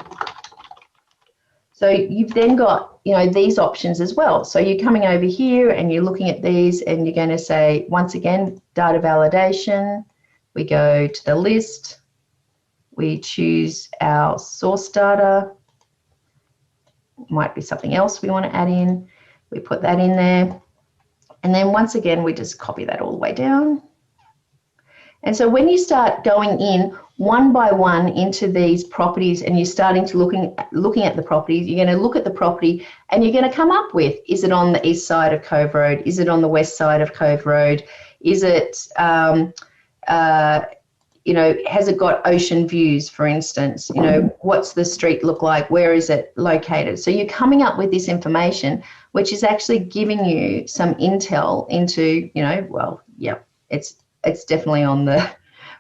So you've then got, these options as well. So you're coming over here and you're looking at these and you're going to say, once again, data validation. We go to the list. We choose our source data. Might be something else we want to add in. We put that in there. And then once again, we just copy that all the way down. And so when you start going in one by one into these properties and you're starting to looking at the properties, you're going to look at the property and you're going to come up with, is it on the east side of Cove Road? Is it on the west side of Cove Road? Is it, has it got ocean views, for instance? What's the street look like? Where is it located? So you're coming up with this information, which is actually giving you some intel into, it's definitely on the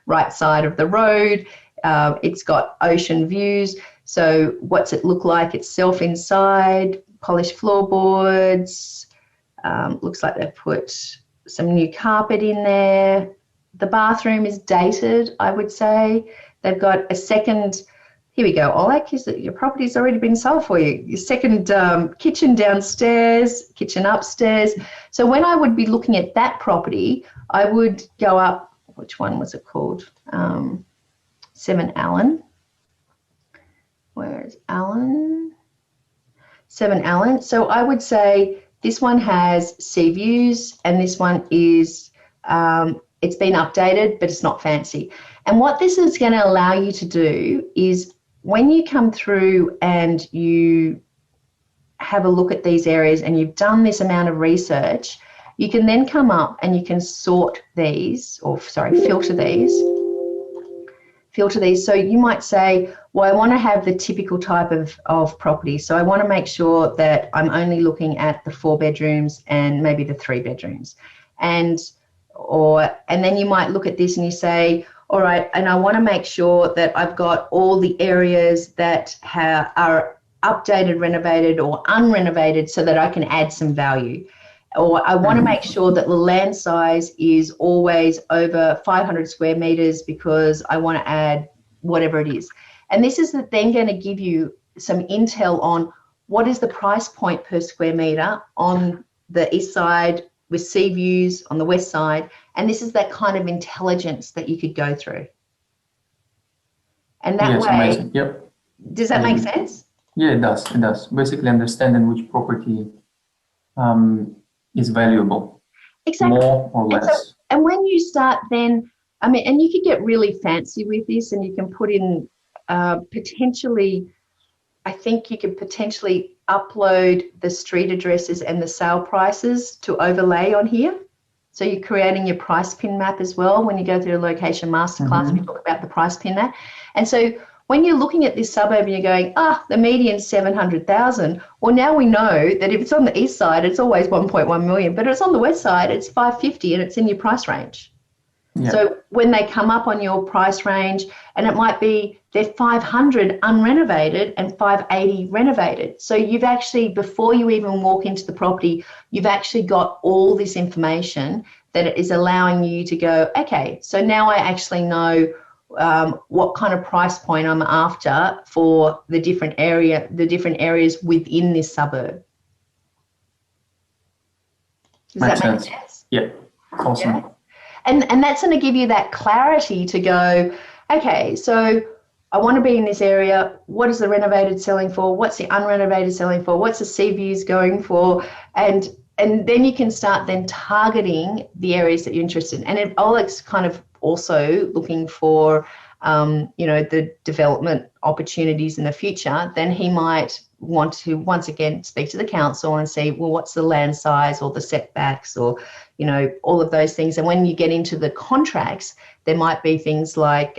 right side of the road. It's got ocean views. So what's it look like itself inside? Polished floorboards. Looks like they've put some new carpet in there. The bathroom is dated, I would say. They've got a second, here we go, Oleg, your property's already been sold for you. Your second kitchen downstairs, kitchen upstairs. So when I would be looking at that property, I would go up, which one was it called? 7 Allen. Where is Allen? 7 Allen. So I would say this one has sea views and this one is, it's been updated, but it's not fancy. And what this is going to allow you to do is when you come through and you have a look at these areas and you've done this amount of research, you can then come up and you can filter these. So you might say, well, I want to have the typical type of property. So I want to make sure that I'm only looking at the 4 bedrooms and maybe the 3 bedrooms. And then you might look at this and you say, all right, and I want to make sure that I've got all the areas that are updated, renovated or unrenovated so that I can add some value. Or I want to make sure that the land size is always over 500 square meters because I want to add whatever it is. And this is then going to give you some intel on what is the price point per square meter on the east side with sea views on the west side. And this is that kind of intelligence that you could go through. And that way, amazing. Yep. Does that make sense? Yeah, it does. It does. Basically understanding which property is valuable, exactly, more or less. And when you start then, and you could get really fancy with this and you can put in potentially, I think you could potentially upload the street addresses and the sale prices to overlay on here. So you're creating your price pin map as well. When you go through a location masterclass, we talk about the price pin map. And so when you're looking at this suburb and you're going, the median's 700,000. Well, now we know that if it's on the east side, it's always 1.1 million, but it's on the west side, it's 550 and it's in your price range. Yeah. So when they come up on your price range, and it might be they're 500 unrenovated and 580 renovated. So you've actually, before you even walk into the property, you've actually got all this information that is allowing you to go, okay, so now I actually know what kind of price point I'm after for the different areas within this suburb. Does that make sense? Yeah, awesome. Yeah? And that's going to give you that clarity to go, okay, so I want to be in this area. What is the renovated selling for? What's the unrenovated selling for? What's the sea views going for? And then you can start then targeting the areas that you're interested in. And if Oleg's kind of also looking for, the development opportunities in the future, then he might want to once again speak to the council and see, well, what's the land size or the setbacks or, all of those things. And when you get into the contracts, there might be things like,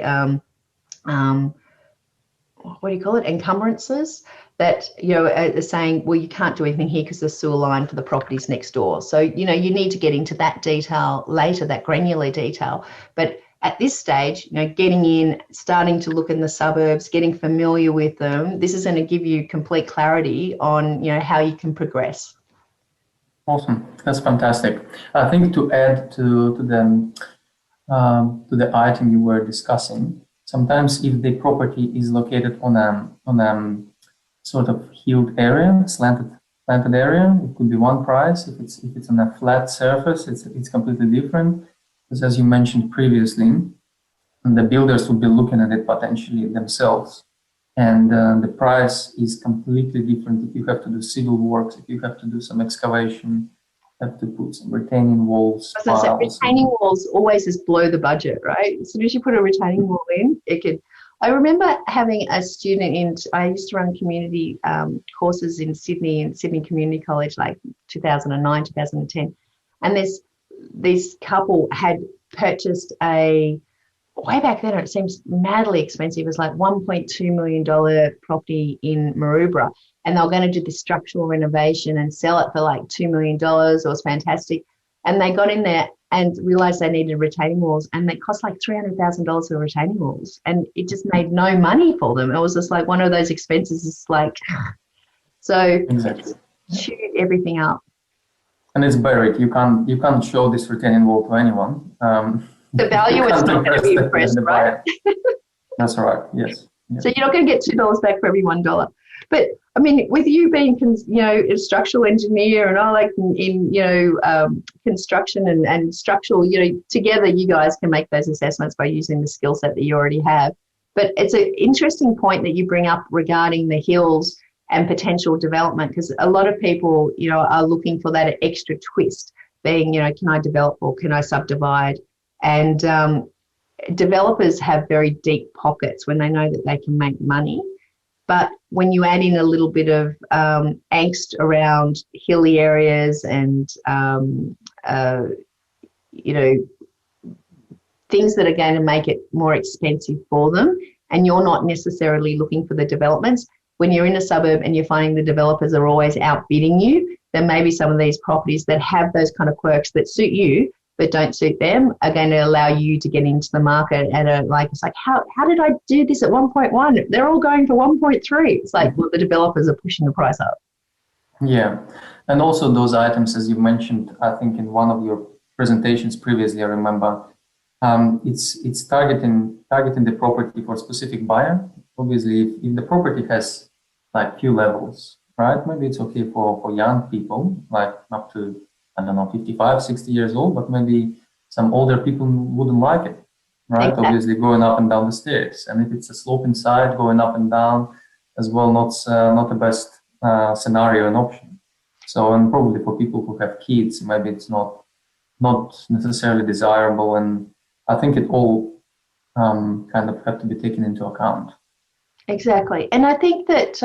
what do you call it, encumbrances that, are saying, well, you can't do anything here because the sewer line for the property's next door. So, you need to get into that detail later, that granular detail. But at this stage, getting in, starting to look in the suburbs, getting familiar with them, this is going to give you complete clarity on, how you can progress. Awesome. That's fantastic. I think to add to the item you were discussing, sometimes if the property is located on a sort of hilled area, slanted area, it could be one price. If it's on a flat surface, it's completely different. Because as you mentioned previously, the builders would be looking at it potentially themselves, and the price is completely different if you have to do civil works, if you have to do some excavation, have to put some retaining walls. As I said, retaining walls always just blow the budget, right? As soon as you put a retaining wall in, it could. I remember having a student I used to run community courses in Sydney Community College, like 2009, 2010. And this couple had purchased way back then, it seems madly expensive. It was like $1.2 million property in Maroubra. And they were going to do the structural renovation and sell it for like $2 million. It was fantastic. And they got in there and realised they needed retaining walls, and it cost like $300,000 for retaining walls. And it just made no money for them. It was just like one of those expenses. It's like, so exactly. Shoot everything up. And it's buried. You can't show this retaining wall to anyone. The value is not going to be impressed, right? That's right. Yes. So you're not going to get $2 back for every $1. But I mean, with you being, a structural engineer and Oleg in construction and structural, together you guys can make those assessments by using the skill set that you already have. But it's an interesting point that you bring up regarding the hills and potential development, because a lot of people, are looking for that extra twist, being, can I develop or can I subdivide? And developers have very deep pockets when they know that they can make money. But when you add in a little bit of angst around hilly areas and, things that are going to make it more expensive for them, and you're not necessarily looking for the developments, when you're in a suburb and you're finding the developers are always outbidding you, then maybe some of these properties that have those kind of quirks that suit you but don't suit them are going to allow you to get into the market at it's like, how did I do this at 1.1? They're all going for 1.3. It's like, well, the developers are pushing the price up. Yeah. And also those items, as you mentioned, I think in one of your presentations previously, I remember, it's targeting the property for a specific buyer. Obviously, if the property has like few levels, right? Maybe it's okay for young people, like up to, 55, 60 years old, but maybe some older people wouldn't like it, right? Exactly. Obviously, going up and down the stairs. And if it's a sloping side, going up and down as well, not the best scenario and option. So, and probably for people who have kids, maybe it's not necessarily desirable. And I think it all kind of have to be taken into account. Exactly. And I think that,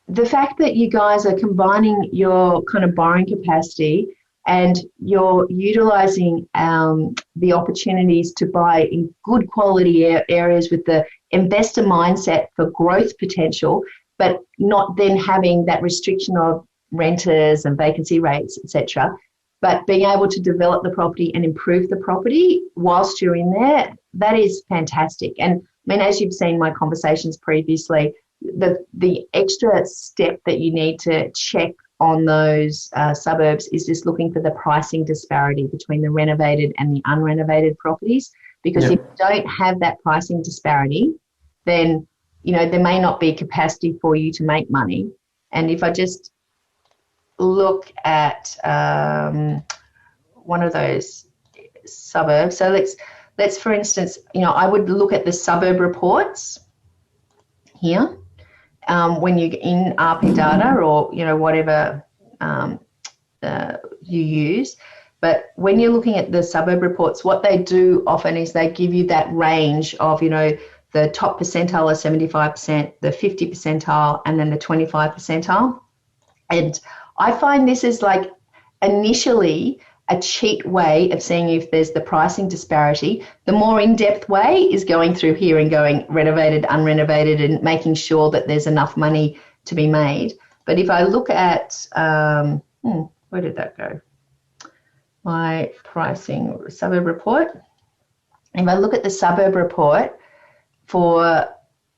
the fact that you guys are combining your kind of borrowing capacity and you're utilising the opportunities to buy in good quality areas with the investor mindset for growth potential, but not then having that restriction of renters and vacancy rates, etc., but being able to develop the property and improve the property whilst you're in there, that is fantastic. And I mean, as you've seen my conversations previously, the extra step that you need to check on those suburbs is just looking for the pricing disparity between the renovated and the unrenovated properties. Because if you don't have that pricing disparity, then, there may not be capacity for you to make money. And if I just look at one of those suburbs, so let's for instance, I would look at the suburb reports here. When you're in RP data or, whatever you use. But when you're looking at the suburb reports, what they do often is they give you that range of, the top percentile is 75%, the 50 percentile, and then the 25 percentile. And I find this is like initially a cheat way of seeing if there's the pricing disparity. The more in-depth way is going through here and going renovated, unrenovated, and making sure that there's enough money to be made. But if I look at, where did that go? My pricing suburb report. If I look at the suburb report for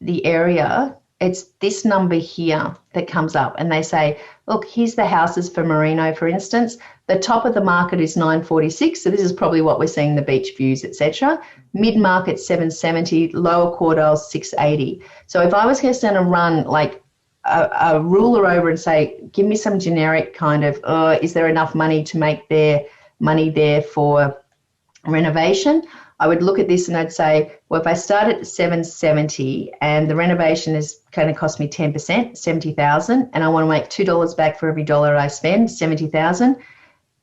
the area, it's this number here that comes up, and they say, look, here's the houses for Merino, for instance. The top of the market is 946, so this is probably what we're seeing, the beach views, etc. Mid-market 770, lower quartile 680. So if I was going to run like a ruler over and say, give me some generic kind of, is there enough money to make their money there for renovation? I would look at this and I'd say, well, if I start at 770 and the renovation is going to cost me 10%, 70,000, and I want to make $2 back for every dollar I spend, 70,000,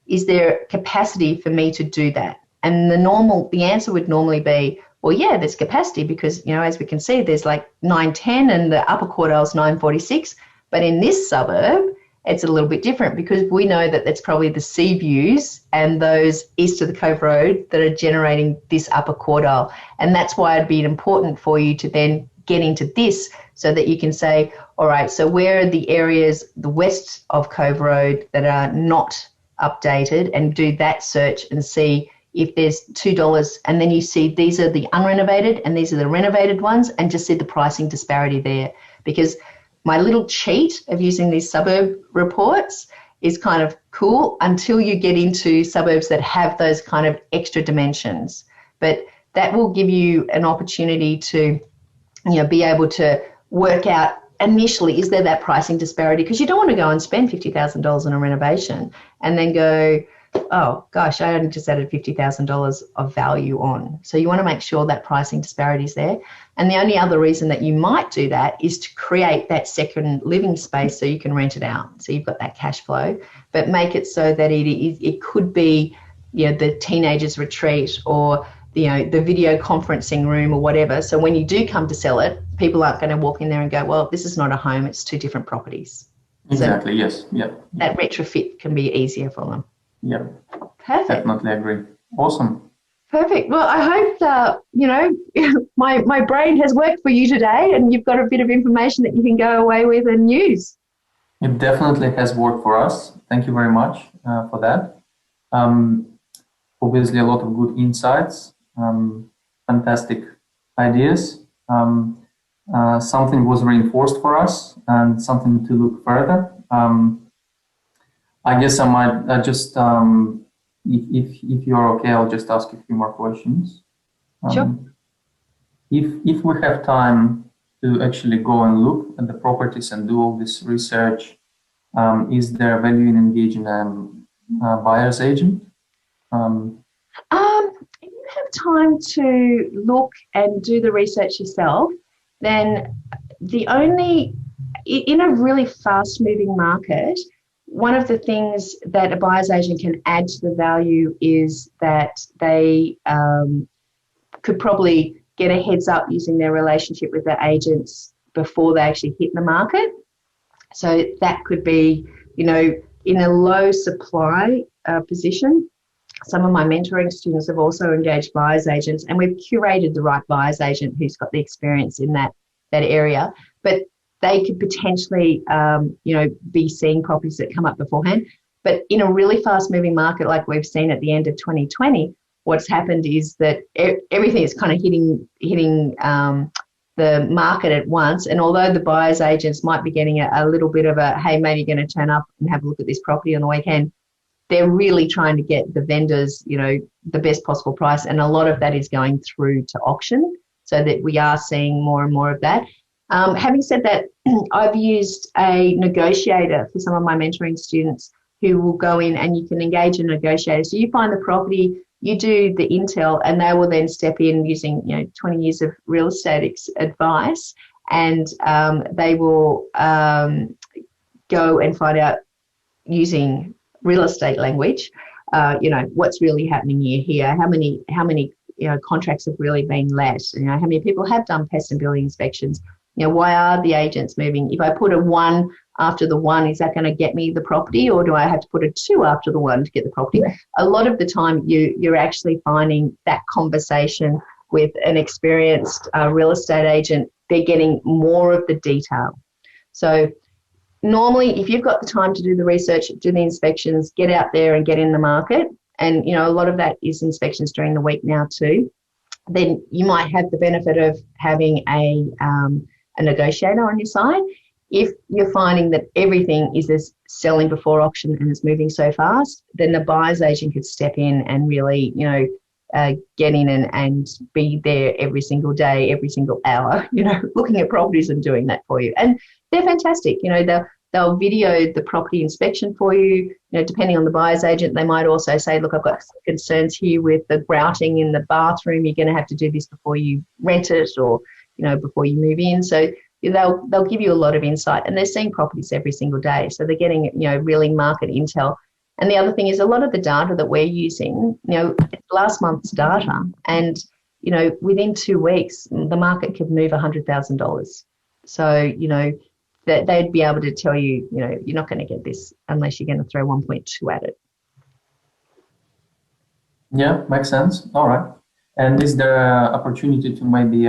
is there capacity for me to do that? And the answer would normally be, well, yeah, there's capacity because, as we can see, there's like 910 and the upper quartile is 946. But in this suburb, it's a little bit different because we know that it's probably the sea views and those east of the Cove Road that are generating this upper quartile. And that's why it'd be important for you to then get into this so that you can say, all right, so where are the areas, the west of Cove Road, that are not updated, and do that search and see if there's $2, and then you see these are the unrenovated and these are the renovated ones, and just see the pricing disparity there. Because my little cheat of using these suburb reports is kind of cool until you get into suburbs that have those kind of extra dimensions. But that will give you an opportunity to, be able to work out initially, is there that pricing disparity? Because you don't want to go and spend $50,000 on a renovation and then go, oh gosh, I only just added $50,000 of value on. So you want to make sure that pricing disparity is there. And the only other reason that you might do that is to create that second living space so you can rent it out. So you've got that cash flow, but make it so that it could be, the teenagers retreat or, the video conferencing room or whatever. So when you do come to sell it, people aren't going to walk in there and go, well, this is not a home, it's two different properties. Exactly, so yes. Yep. That retrofit can be easier for them. Yeah. Perfect. Definitely agree. Awesome. Perfect. Well, I hope my brain has worked for you today and you've got a bit of information that you can go away with and use. It definitely has worked for us. Thank you very much for that. Obviously, a lot of good insights, fantastic ideas. Something was reinforced for us and something to look further. I guess I might just, if you're okay, I'll just ask a few more questions. Sure. If we have time to actually go and look at the properties and do all this research, is there value in engaging a buyer's agent? If you have time to look and do the research yourself, then in a really fast-moving market, one of the things that a buyer's agent can add to the value is that they could probably get a heads up using their relationship with their agents before they actually hit the market. So that could be, in a low supply position. Some of my mentoring students have also engaged buyer's agents, and we've curated the right buyer's agent who's got the experience in that area. But they could potentially, be seeing properties that come up beforehand. But in a really fast-moving market like we've seen at the end of 2020, what's happened is that everything is kind of hitting the market at once. And although the buyer's agents might be getting a little bit of a, hey, maybe you're going to turn up and have a look at this property on the weekend, they're really trying to get the vendors, the best possible price. And a lot of that is going through to auction, so that we are seeing more and more of that. Having said that, I've used a negotiator for some of my mentoring students who will go in and you can engage a negotiator. So you find the property, you do the intel, and they will then step in using 20 years of real estate advice, and they will go and find out using real estate language, what's really happening here, how many contracts have really been let, how many people have done pest and building inspections, Why are the agents moving? If I put a 1 after the 1, is that going to get me the property, or do I have to put a 2 after the 1 to get the property? A lot of the time you're actually finding that conversation with an experienced real estate agent, they're getting more of the detail. So normally, if you've got the time to do the research, do the inspections, get out there and get in the market, and a lot of that is inspections during the week now too, then you might have the benefit of having a negotiator on your side. If you're finding that everything is selling before auction and is moving so fast, then the buyer's agent could step in and really, get in and be there every single day, every single hour, looking at properties and doing that for you. And they're fantastic. They'll video the property inspection for you. Depending on the buyer's agent, they might also say, look, I've got some concerns here with the grouting in the bathroom. You're going to have to do this before you rent it, or, before you move in. So they'll give you a lot of insight, and they're seeing properties every single day. So they're getting, really market intel. And the other thing is, a lot of the data that we're using, it's last month's data, and, within 2 weeks, the market could move $100,000. So, that they'd be able to tell you, you're not going to get this unless you're going to throw 1.2 at it. Yeah, makes sense. All right. And is there an opportunity to maybe,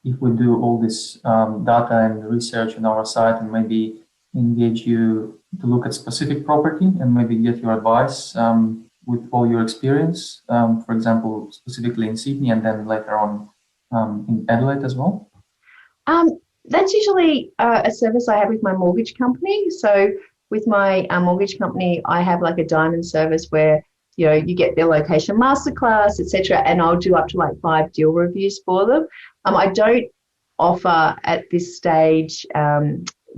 if we do all this data and research on our site, and maybe engage you to look at specific property and maybe get your advice with all your experience, for example, specifically in Sydney, and then later on in Adelaide as well? That's usually a service I have with my mortgage company. So with my mortgage company, I have like a diamond service where, you get their location masterclass, etc., and I'll do up to like 5 deal reviews for them. I don't offer at this stage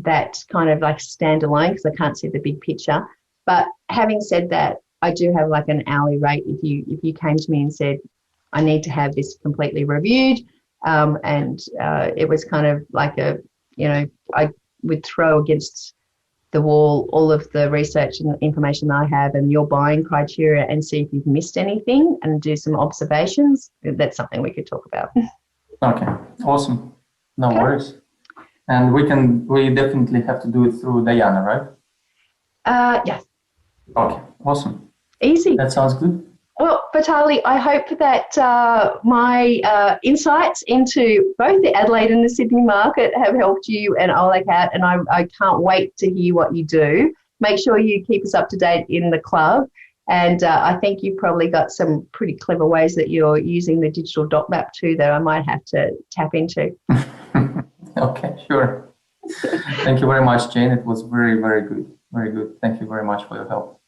that kind of like standalone, because I can't see the big picture. But having said that, I do have like an hourly rate if you came to me and said, I need to have this completely reviewed. And it was kind of like I would throw against the wall all of the research and information that I have and your buying criteria, and see if you've missed anything and do some observations. That's something we could talk about. Okay, awesome. No worries. And we definitely have to do it through Diana, right? Yes. Okay, awesome. Easy. That sounds good. Well, Vitali, I hope that my insights into both the Adelaide and the Sydney market have helped you and Oleg out, and I can't wait to hear what you do. Make sure you keep us up to date in the club, and I think you've probably got some pretty clever ways that you're using the digital dot map too that I might have to tap into. Okay, sure. Thank you very much, Jane. It was very, very good. Very good. Thank you very much for your help.